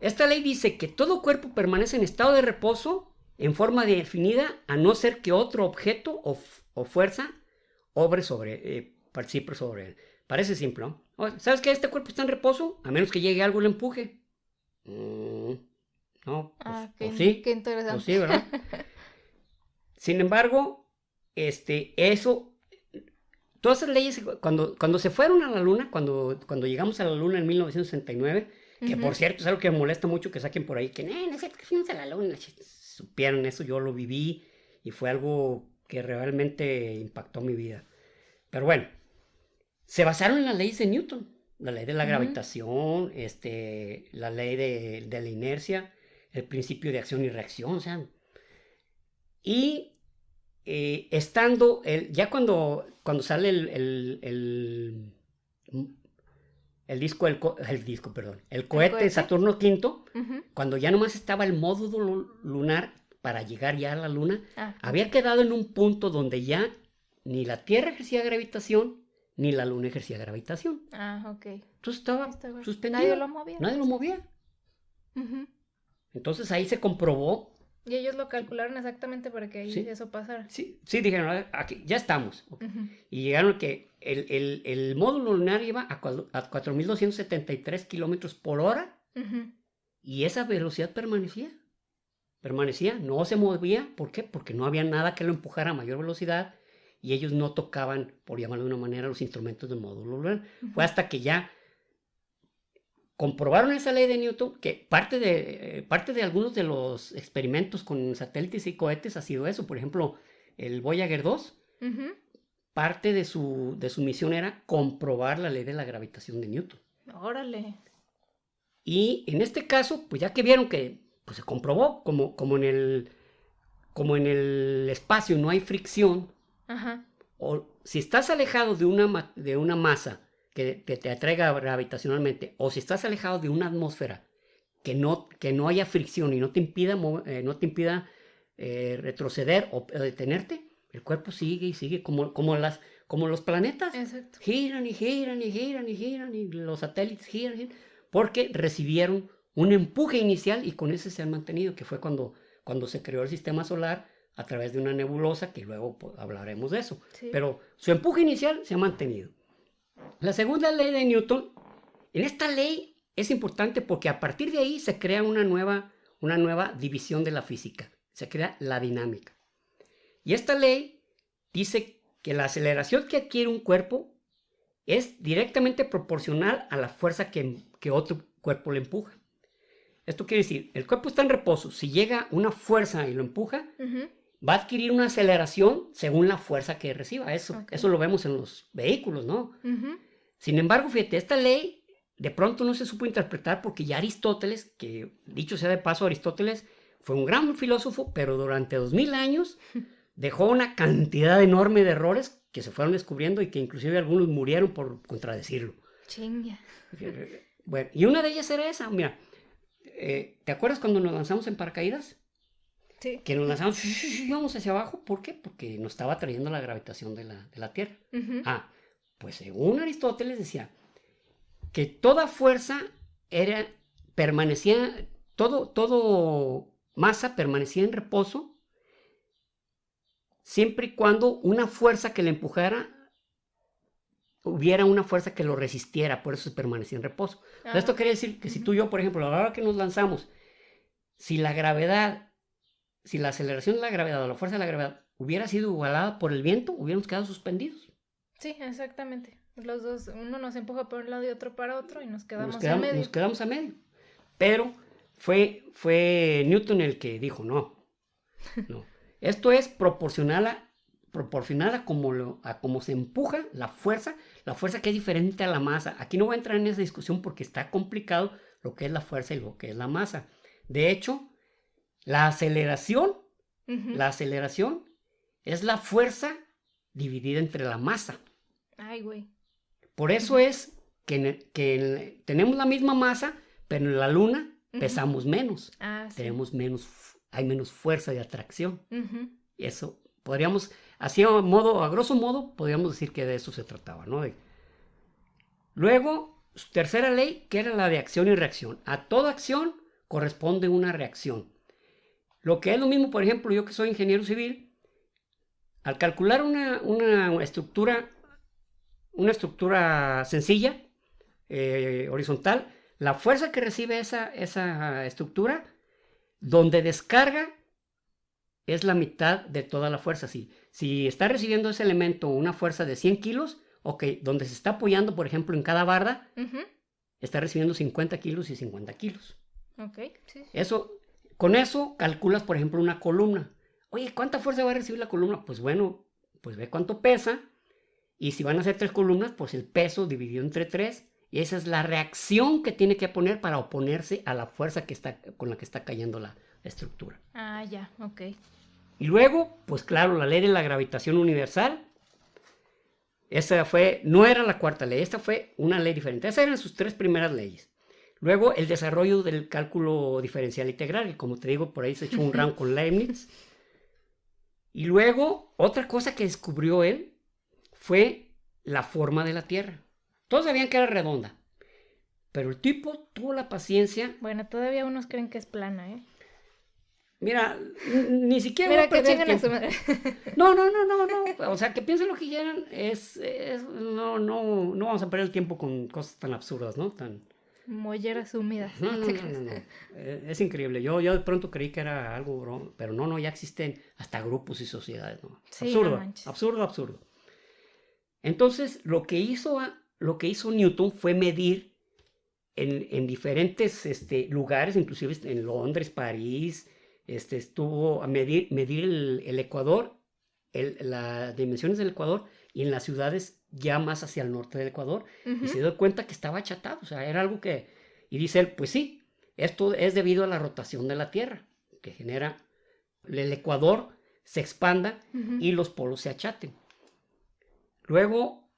Esta ley dice que todo cuerpo permanece en estado de reposo en forma definida a no ser que otro objeto o fuerza participe sobre él. Parece simple, ¿no? ¿Sabes que este cuerpo está en reposo? A menos que llegue algo y lo empuje. No, pues sí. Qué interesante. Pues sí, ¿verdad? Sin embargo, todas esas leyes, cuando se fueron a la Luna, cuando llegamos a la Luna en 1969, que por cierto es algo que me molesta mucho que saquen por ahí, que no es cierto que fuimos a la Luna, supieron eso, yo lo viví y fue algo que realmente impactó mi vida. Pero bueno, se basaron en las leyes de Newton, la ley de la gravitación, la ley de la inercia, el principio de acción y reacción, o sea, y estando, ya cuando sale el cohete Saturno V, cuando ya nomás estaba el módulo lunar para llegar ya a la Luna, había quedado en un punto donde ya ni la Tierra ejercía gravitación, ni la Luna ejercía gravitación. Ok. Entonces estaba suspendido. Nadie lo movía. Entonces ahí se comprobó. Y ellos lo calcularon exactamente para que eso pasara. Sí, dijeron, aquí ya estamos. Y llegaron que el módulo lunar iba a 4.273 kilómetros por hora y esa velocidad permanecía, no se movía. ¿Por qué? Porque no había nada que lo empujara a mayor velocidad y ellos no tocaban, por llamarlo de una manera, los instrumentos del módulo lunar. Fue hasta que ya comprobaron esa ley de Newton, que parte de algunos de los experimentos con satélites y cohetes ha sido eso. Por ejemplo, el Voyager 2, parte de su misión era comprobar la ley de la gravitación de Newton. ¡Órale! Y en este caso, pues ya que vieron que pues, se comprobó, como en el espacio no hay fricción, o si estás alejado de una masa que te atraiga gravitacionalmente, o si estás alejado de una atmósfera que no haya fricción y no te impida retroceder o detenerte, el cuerpo sigue y sigue como los planetas. Exacto. Giran y giran y giran y giran y los satélites giran, porque recibieron un empuje inicial y con ese se han mantenido, que fue cuando se creó el sistema solar a través de una nebulosa, que luego hablaremos de eso. Sí. Pero su empuje inicial se ha mantenido. La segunda ley de Newton, en esta ley es importante porque a partir de ahí se crea una nueva división de la física, se crea la dinámica. Y esta ley dice que la aceleración que adquiere un cuerpo es directamente proporcional a la fuerza que otro cuerpo le empuja. Esto quiere decir, el cuerpo está en reposo, si llega una fuerza y lo empuja, va a adquirir una aceleración según la fuerza que reciba. Eso lo vemos en los vehículos, ¿no? Sin embargo, fíjate, esta ley de pronto no se supo interpretar porque ya Aristóteles, que dicho sea de paso, Aristóteles fue un gran filósofo, pero durante 2000 años dejó una cantidad enorme de errores que se fueron descubriendo y que inclusive algunos murieron por contradecirlo. Chinga. Bueno, y una de ellas era esa, mira, ¿te acuerdas cuando nos lanzamos en paracaídas? Sí. Que nos lanzamos y íbamos hacia abajo. ¿Por qué? Porque nos estaba trayendo la gravitación de la Tierra. Pues según Aristóteles decía que toda fuerza permanecía, todo masa permanecía en reposo siempre y cuando una fuerza que le empujara hubiera una fuerza que lo resistiera, por eso se permanecía en reposo. Esto quiere decir que si tú y yo, por ejemplo, a la hora que nos lanzamos, si la aceleración de la gravedad o la fuerza de la gravedad hubiera sido igualada por el viento, hubiéramos quedado suspendidos. Sí, exactamente. Los dos, uno nos empuja por un lado y otro para otro y nos quedamos a medio. Nos quedamos a medio. Pero fue Newton el que dijo, no. Esto es proporcional a cómo se empuja la fuerza que es diferente a la masa. Aquí no voy a entrar en esa discusión porque está complicado lo que es la fuerza y lo que es la masa. De hecho, la aceleración es la fuerza dividida entre la masa. Ay, güey. Por eso es tenemos la misma masa, pero en la luna pesamos menos. Sí. Hay menos fuerza de atracción. Uh-huh. Eso podríamos, así a grosso modo, podríamos decir que de eso se trataba, ¿no? Luego, tercera ley, que era la de acción y reacción. A toda acción corresponde una reacción. Lo que es lo mismo, por ejemplo, yo que soy ingeniero civil, al calcular una estructura sencilla, horizontal, la fuerza que recibe esa estructura, donde descarga, es la mitad de toda la fuerza. Si está recibiendo ese elemento una fuerza de 100 kilos, ok, donde se está apoyando, por ejemplo, en cada barda, está recibiendo 50 kilos y 50 kilos. Ok, sí. Con eso calculas, por ejemplo, una columna. Oye, ¿cuánta fuerza va a recibir la columna? Pues bueno, pues ve cuánto pesa. Y si van a ser 3 columnas, pues el peso dividido entre 3. Y esa es la reacción que tiene que poner para oponerse a la fuerza con la que está cayendo la estructura. Ya, ok. Y luego, pues claro, la ley de la gravitación universal. Esa no era la cuarta ley, esta fue una ley diferente. Esas eran sus 3 primeras leyes. Luego, el desarrollo del cálculo diferencial integral, que como te digo, por ahí se echó un round con Leibniz. Y luego, otra cosa que descubrió él fue la forma de la Tierra. Todos sabían que era redonda, pero el tipo tuvo la paciencia. Bueno, todavía unos creen que es plana, ¿eh? Mira, ni siquiera... Mira, que tengan a su madre. No. O sea, que piensen lo que quieran. No vamos a perder el tiempo con cosas tan absurdas, ¿no? Molleras húmedas. No. Es increíble. Yo de pronto creí que era algo broma, pero no, ya existen hasta grupos y sociedades, ¿no? Sí, absurdo, no absurdo. Entonces, lo que hizo Newton fue medir en diferentes lugares, inclusive en Londres, París, estuvo a medir el Ecuador, las dimensiones del Ecuador, y en las ciudades ya más hacia el norte del Ecuador, y se dio cuenta que estaba achatado, o sea, era algo y dice él, pues sí, esto es debido a la rotación de la Tierra, que genera el Ecuador se expanda y los polos se achaten. Luego,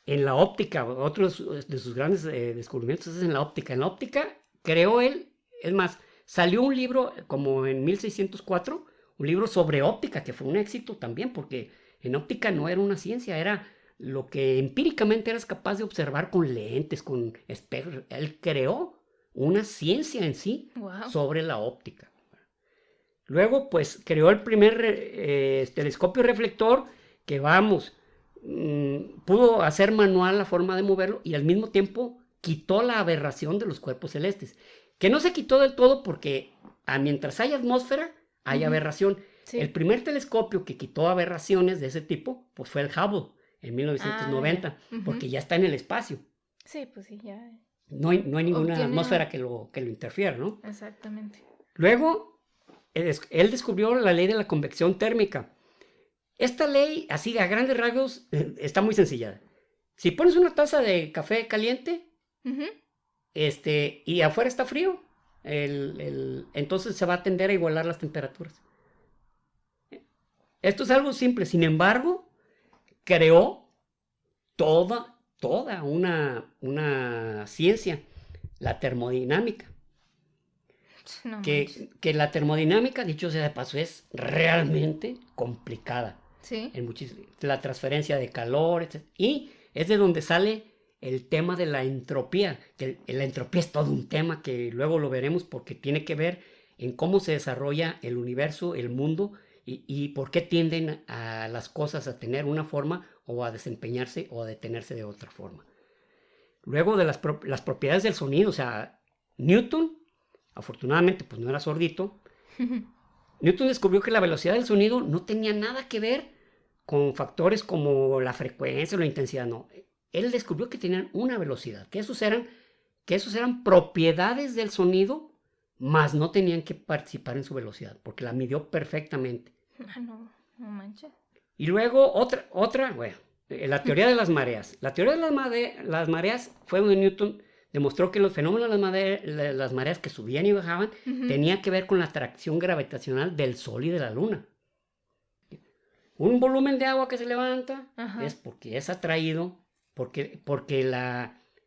en la óptica, otro de sus grandes descubrimientos es en la óptica. En la óptica creó él, es más, salió un libro como en 1604, un libro sobre óptica, que fue un éxito también, porque en óptica no era una ciencia, era lo que empíricamente eras capaz de observar con lentes, con espejos. Él creó una ciencia en sí sobre la óptica. Luego, pues, creó el primer telescopio reflector que, pudo hacer manual la forma de moverlo y al mismo tiempo quitó la aberración de los cuerpos celestes. Que no se quitó del todo porque mientras hay atmósfera, hay aberración. Sí. El primer telescopio que quitó aberraciones de ese tipo, pues fue el Hubble, en 1990, porque ya está en el espacio. Sí, pues sí, ya. No hay ninguna atmósfera que lo interfiera, ¿no? Exactamente. Luego, él descubrió la ley de la convección térmica. Esta ley, así a grandes rasgos, está muy sencilla. Si pones una taza de café caliente, y afuera está frío, entonces se va a tender a igualar las temperaturas. Esto es algo simple, sin embargo, creó toda una ciencia, la termodinámica. No que la termodinámica, dicho sea de paso, es realmente complicada. Sí. La transferencia de calor, etc. Y es de donde sale el tema de la entropía, que la entropía es todo un tema que luego lo veremos porque tiene que ver en cómo se desarrolla el universo, el mundo, y por qué tienden a las cosas a tener una forma o a desempeñarse o a detenerse de otra forma. Luego de las propiedades del sonido, o sea, Newton, afortunadamente pues no era sordito, Newton descubrió que la velocidad del sonido no tenía nada que ver con factores como la frecuencia o la intensidad, no. Él descubrió que tenían una velocidad, que esos eran propiedades del sonido, mas no tenían que participar en su velocidad, porque la midió perfectamente. No manches. Y luego otra, bueno, la teoría de las mareas. La teoría de las mareas fue donde Newton demostró que los fenómenos de las mareas que subían y bajaban tenían que ver con la atracción gravitacional del Sol y de la Luna. Un volumen de agua que se levanta es porque es atraído porque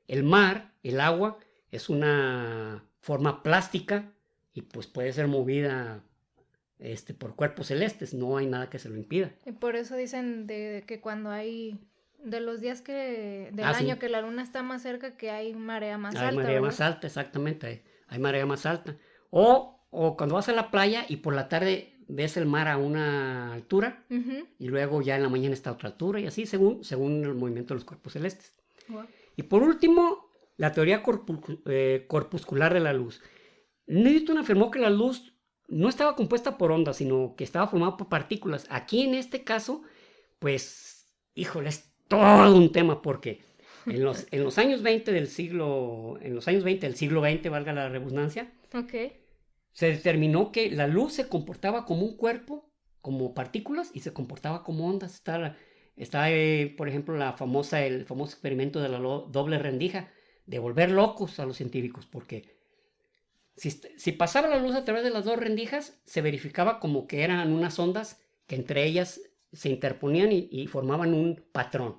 el mar, el agua, es una forma plástica y pues puede ser movida por cuerpos celestes, no hay nada que se lo impida. Y por eso dicen que cuando hay, de los días del año sí, que la luna está más cerca, que hay marea más alta. Hay marea ¿verdad? más alta, exactamente, hay marea más alta. O cuando vas a la playa y por la tarde ves el mar a una altura, Uh-huh. y luego ya en la mañana está a otra altura, y así según el movimiento de los cuerpos celestes. Wow. Y por último, la teoría corpuscular de la luz. Newton afirmó que la luz no estaba compuesta por ondas, sino que estaba formada por partículas. Aquí en este caso, pues, híjole, es todo un tema, porque en los años 20 del siglo XX, valga la redundancia, Ok. se determinó que la luz se comportaba como un cuerpo, como partículas, y se comportaba como ondas. Está por ejemplo, el famoso experimento de la doble rendija, de volver locos a los científicos, porque si pasaba la luz a través de las dos rendijas, se verificaba como que eran unas ondas que entre ellas se interponían y formaban un patrón.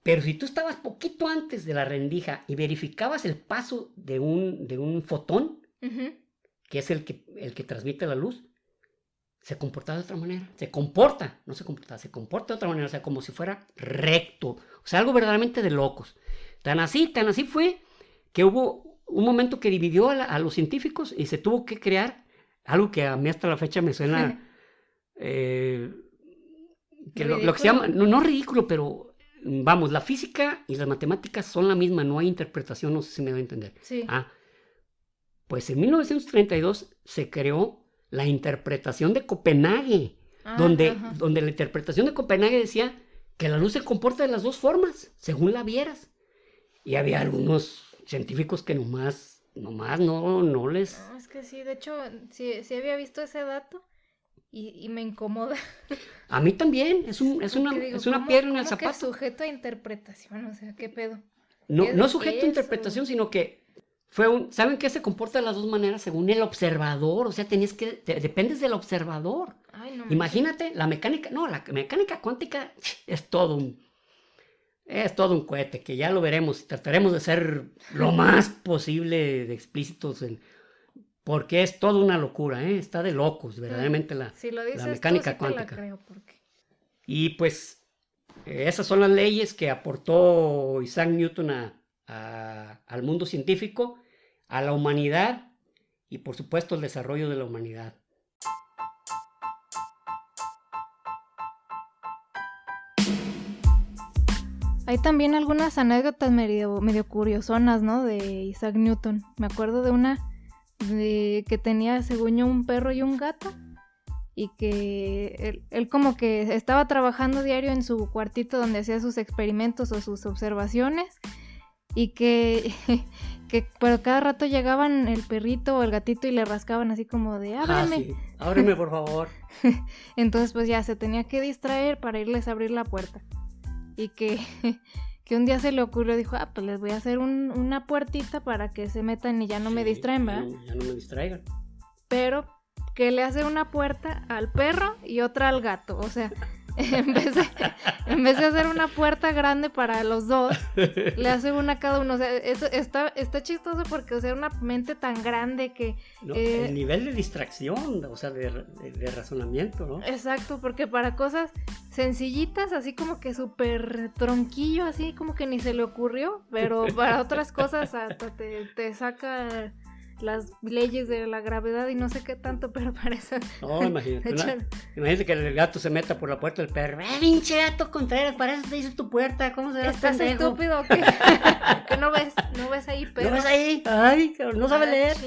Pero si tú estabas poquito antes de la rendija y verificabas el paso de un fotón, Uh-huh. que es el que transmite la luz, se comportaba de otra manera. Se comporta de otra manera, o sea, como si fuera recto. O sea, algo verdaderamente de locos. Tan así fue que hubo un momento que dividió a los científicos y se tuvo que crear algo que a mí hasta la fecha me suena que lo que se llama, no ridículo, pero vamos, la física y las matemáticas son la misma, no hay interpretación, no sé si me doy a entender. Sí. Pues en 1932 se creó la interpretación de Copenhague, donde la interpretación de Copenhague decía que la luz se comporta de las dos formas, según la vieras. Y había algunos científicos que nomás no les... No, es que sí, de hecho, sí había visto ese dato y me incomoda. A mí también, es una piedra en el zapato. Que sujeto a interpretación, o sea, ¿qué pedo? No sujeto a interpretación, sino que ¿saben qué se comporta de las dos maneras? Según el observador, o sea, dependes del observador. Ay, no. Imagínate, la mecánica cuántica es todo un cohete, que ya lo veremos y trataremos de ser lo más posible de explícitos, porque es toda una locura, está de locos, verdaderamente si lo dices la mecánica tú, sí cuántica. te la creo, porque... Y pues, esas son las leyes que aportó Isaac Newton al mundo científico, a la humanidad y por supuesto el desarrollo de la humanidad. Hay también algunas anécdotas medio curiosonas, ¿no? De Isaac Newton. Me acuerdo de una que tenía, según yo, un perro y un gato, y que él como que estaba trabajando diario en su cuartito donde hacía sus experimentos o sus observaciones, y pero cada rato llegaban el perrito o el gatito y le rascaban así como de ábreme. Sí. Ábreme, por favor. Entonces pues ya se tenía que distraer para irles a abrir la puerta. Y que un día se le ocurrió, dijo, pues les voy a hacer una puertita para que se metan y ya no me distraen, ¿verdad? Ya no me distraigan. Pero que le hace una puerta al perro y otra al gato, o sea, en vez de hacer una puerta grande para los dos, le hace una a cada uno. O sea, eso está chistoso porque, o sea, una mente tan grande que... No, el nivel de distracción, o sea, de razonamiento, ¿no? Exacto, porque para cosas sencillitas, así como que súper tronquillo, así como que ni se le ocurrió, pero para otras cosas hasta te saca las leyes de la gravedad y no sé qué tanto, pero para eso... No, imagínate que el gato se meta por la puerta del perro. ¡Pinche gato Contreras! Para eso te hice tu puerta. ¿Cómo se ve? ¿Estás estúpido o qué? ¿Que no ves ahí, perro? ¿No ves ahí? Ay, no sabe leer.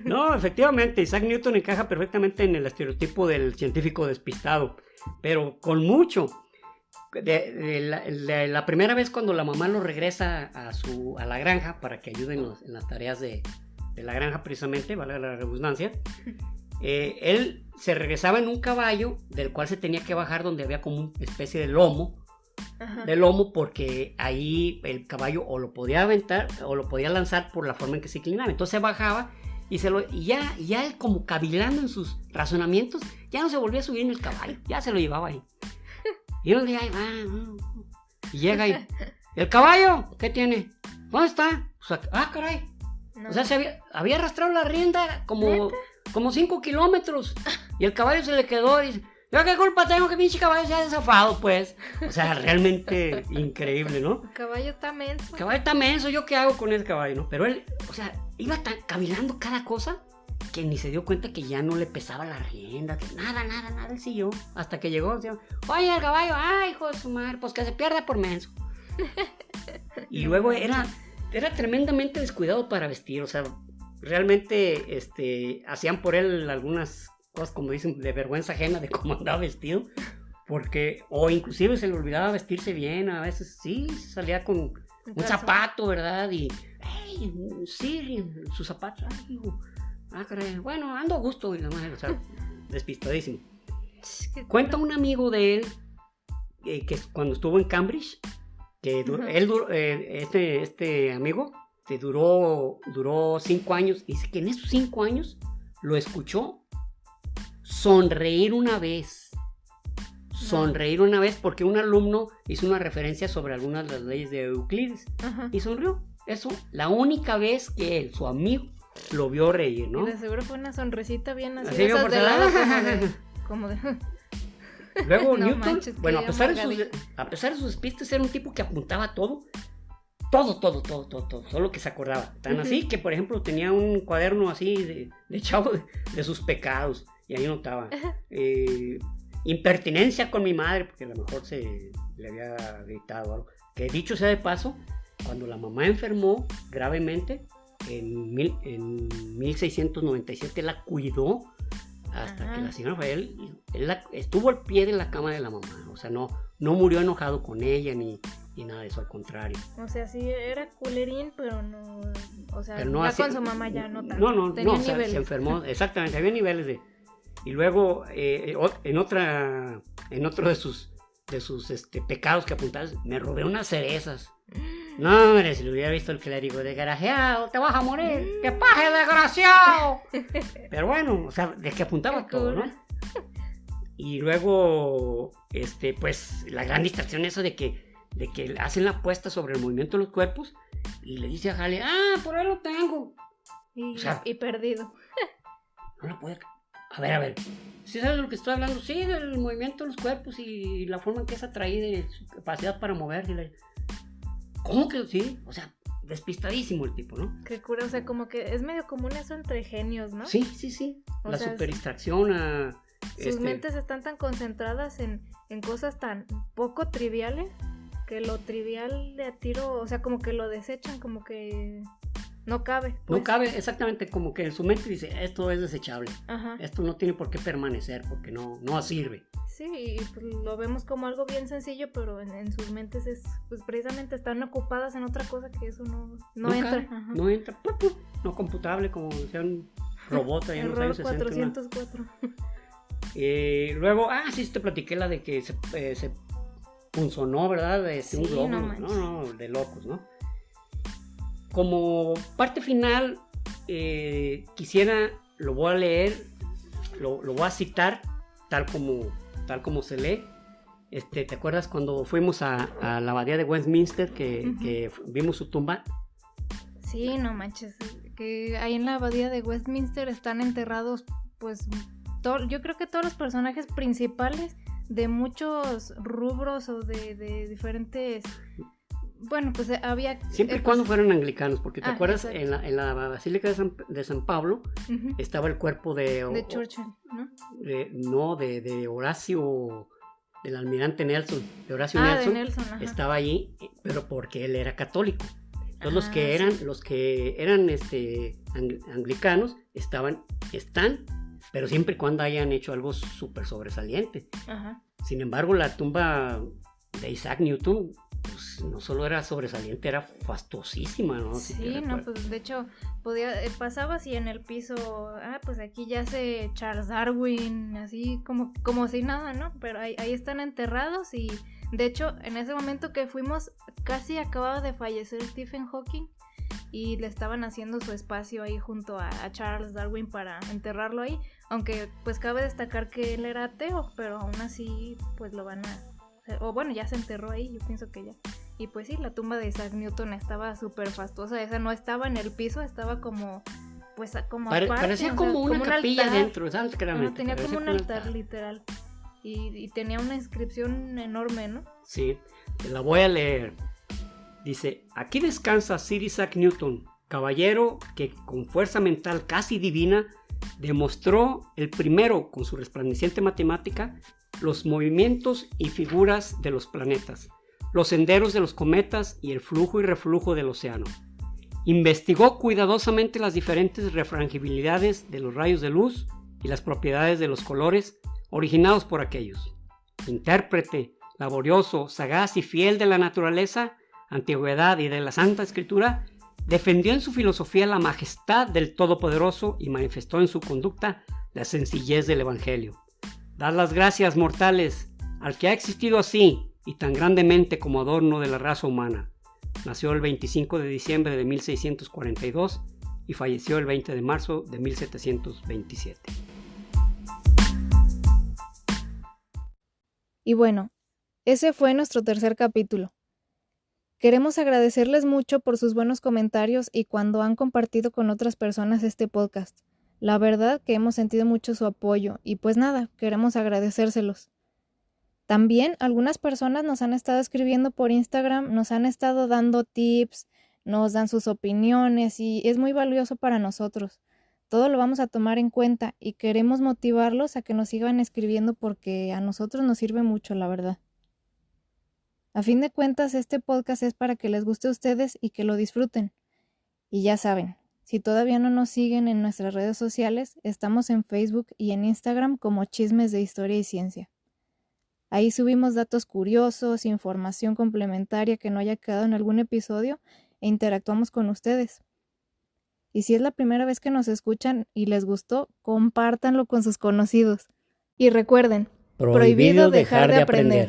No, efectivamente, Isaac Newton encaja perfectamente en el estereotipo del científico despistado, pero con mucho. De la primera vez cuando la mamá lo regresa a la granja para que ayuden en las tareas de la granja, precisamente, vale la redundancia, él se regresaba en un caballo del cual se tenía que bajar, donde había como una especie de lomo. Ajá. De lomo, porque ahí el caballo o lo podía aventar o lo podía lanzar por la forma en que se inclinaba. Entonces se bajaba y ya él, como cavilando en sus razonamientos, ya no se volvía a subir en el caballo, ya se lo llevaba ahí. Y uno decía, Y llega y, ¿el caballo? ¿Qué tiene? ¿Dónde está? Caray. No. O sea, se había arrastrado la rienda como 5 kilómetros. Y el caballo se le quedó y dice, ¿yo qué culpa tengo que pinche caballo se haya zafado, pues? O sea, realmente increíble, ¿no? El caballo está menso. El caballo está menso, ¿yo qué hago con ese caballo, no? Pero él, o sea, iba cavilando cada cosa que ni se dio cuenta que ya no le pesaba la rienda, que nada, él siguió. Hasta que llegó, oye, el caballo, ay, hijo de su madre, pues que se pierda por menso. Y luego era tremendamente descuidado para vestir, o sea, realmente hacían por él algunas cosas, como dicen, de vergüenza ajena de cómo andaba vestido, porque, o inclusive se le olvidaba vestirse bien, a veces sí, salía con un zapato, ¿verdad? Y, hey, sí, sus zapatos, ay, digo, caray, bueno, ando a gusto, y la madre, o sea, despistadísimo. Cuenta un amigo de él, que cuando estuvo en Cambridge, que este amigo duró 5 años, y dice que en esos 5 años lo escuchó sonreír una vez porque un alumno hizo una referencia sobre algunas de las leyes de Euclides. Ajá. Y sonrió. Eso, la única vez que él, su amigo, lo vio reír, ¿no? Y de seguro fue una sonrisita bien así, esas de lado, como de... Luego no Newton, manches, bueno, a pesar de sus despistes, era un tipo que apuntaba todo, solo que se acordaba. Tan así que, por ejemplo, tenía un cuaderno así de chavo de sus pecados, y ahí notaba impertinencia con mi madre, porque a lo mejor se le había gritado algo. Que dicho sea de paso, cuando la mamá enfermó gravemente, en 1697 la cuidó hasta que la señora fue él estuvo al pie de la cama de la mamá, o sea, no murió enojado con ella ni nada de eso, al contrario. O sea, sí era culerín, pero no, o sea, pero no ya con su mamá ya no tanto. No, o sea, se enfermó, exactamente, había niveles de... Y luego, en otro de sus pecados que apuntabas, me robé unas cerezas. No, hombre, si lo hubiera visto el clérigo, desgraciado, te vas a morir, ¡qué paje, desgraciado! Pero bueno, o sea, de que apuntaba todo, ¿no? Y luego, pues, la gran distracción eso de que hacen la apuesta sobre el movimiento de los cuerpos y le dice a Halley, por ahí lo tengo. Y perdido. No lo puede... A ver, ¿sí sabes de lo que estoy hablando? Sí, del movimiento de los cuerpos y la forma en que es atraída y su capacidad para moverse. ¿Cómo que sí? O sea, despistadísimo el tipo, ¿no? Qué cura, o sea, como que es medio común eso entre genios, ¿no? Sí. La superdistracción sus mentes están tan concentradas en cosas tan poco triviales que lo trivial de a tiro, o sea, como que lo desechan, como que no cabe. Pues. No cabe, exactamente, como que en su mente dice, esto es desechable. Ajá. Esto no tiene por qué permanecer porque no sirve. Sí, y pues lo vemos como algo bien sencillo, pero en sus mentes pues precisamente están ocupadas en otra cosa que eso no entra. Cabe, no entra, no computable, como decía un robot allá en los años 60. 404. Luego, sí te platiqué la de que se punzonó, ¿verdad? Un globo, no, de locos, ¿no? Como parte final, lo voy a leer, lo voy a citar tal como se lee. ¿Te acuerdas cuando fuimos a la abadía de Westminster que vimos su tumba? Sí, no manches, que ahí en la abadía de Westminster están enterrados, pues, yo creo que todos los personajes principales de muchos rubros o de diferentes... Bueno, pues había... Siempre y cuando fueran anglicanos, porque te acuerdas, en la Basílica de San Pablo estaba el cuerpo de Churchill, ¿no? De Horacio, del almirante Nelson, de Horacio Nelson, estaba allí, pero porque él era católico. Entonces los que eran anglicanos están, pero siempre y cuando hayan hecho algo súper sobresaliente. Ajá. Sin embargo, la tumba de Isaac Newton, pues no solo era sobresaliente, era fastuosísima, ¿no? Sí, no, pues de hecho pasabas y en el piso, pues aquí yace Charles Darwin, así como si nada, ¿no? Pero ahí están enterrados y de hecho en ese momento que fuimos casi acababa de fallecer Stephen Hawking y le estaban haciendo su espacio ahí junto a Charles Darwin para enterrarlo ahí, aunque pues cabe destacar que él era ateo, pero aún así pues lo van a o bueno, ya se enterró ahí, yo pienso que ya. Y pues sí, la tumba de Isaac Newton estaba súper fastuosa, esa no estaba en el piso, estaba como, pues como aparte. Parecía como una capilla dentro, ¿sabes? No, tenía como un altar literal. Y tenía una inscripción enorme, ¿no? Sí, te la voy a leer. Dice, aquí descansa Sir Isaac Newton, caballero que con fuerza mental casi divina demostró el primero con su resplandeciente matemática los movimientos y figuras de los planetas, los senderos de los cometas y el flujo y reflujo del océano. Investigó cuidadosamente las diferentes refrangibilidades de los rayos de luz y las propiedades de los colores originados por aquellos. Intérprete, laborioso, sagaz y fiel de la naturaleza, antigüedad y de la Santa Escritura, defendió en su filosofía la majestad del Todopoderoso y manifestó en su conducta la sencillez del Evangelio. Dad las gracias, mortales, al que ha existido así y tan grandemente como adorno de la raza humana. Nació el 25 de diciembre de 1642 y falleció el 20 de marzo de 1727. Y bueno, ese fue nuestro tercer capítulo. Queremos agradecerles mucho por sus buenos comentarios y cuando han compartido con otras personas este podcast. La verdad que hemos sentido mucho su apoyo y pues nada, queremos agradecérselos. También algunas personas nos han estado escribiendo por Instagram, nos han estado dando tips, nos dan sus opiniones y es muy valioso para nosotros. Todo lo vamos a tomar en cuenta y queremos motivarlos a que nos sigan escribiendo porque a nosotros nos sirve mucho, la verdad. A fin de cuentas, este podcast es para que les guste a ustedes y que lo disfruten. Y ya saben, si todavía no nos siguen en nuestras redes sociales, estamos en Facebook y en Instagram como Chismes de Historia y Ciencia. Ahí subimos datos curiosos, información complementaria que no haya quedado en algún episodio e interactuamos con ustedes. Y si es la primera vez que nos escuchan y les gustó, compártanlo con sus conocidos. Y recuerden, prohibido dejar de aprender.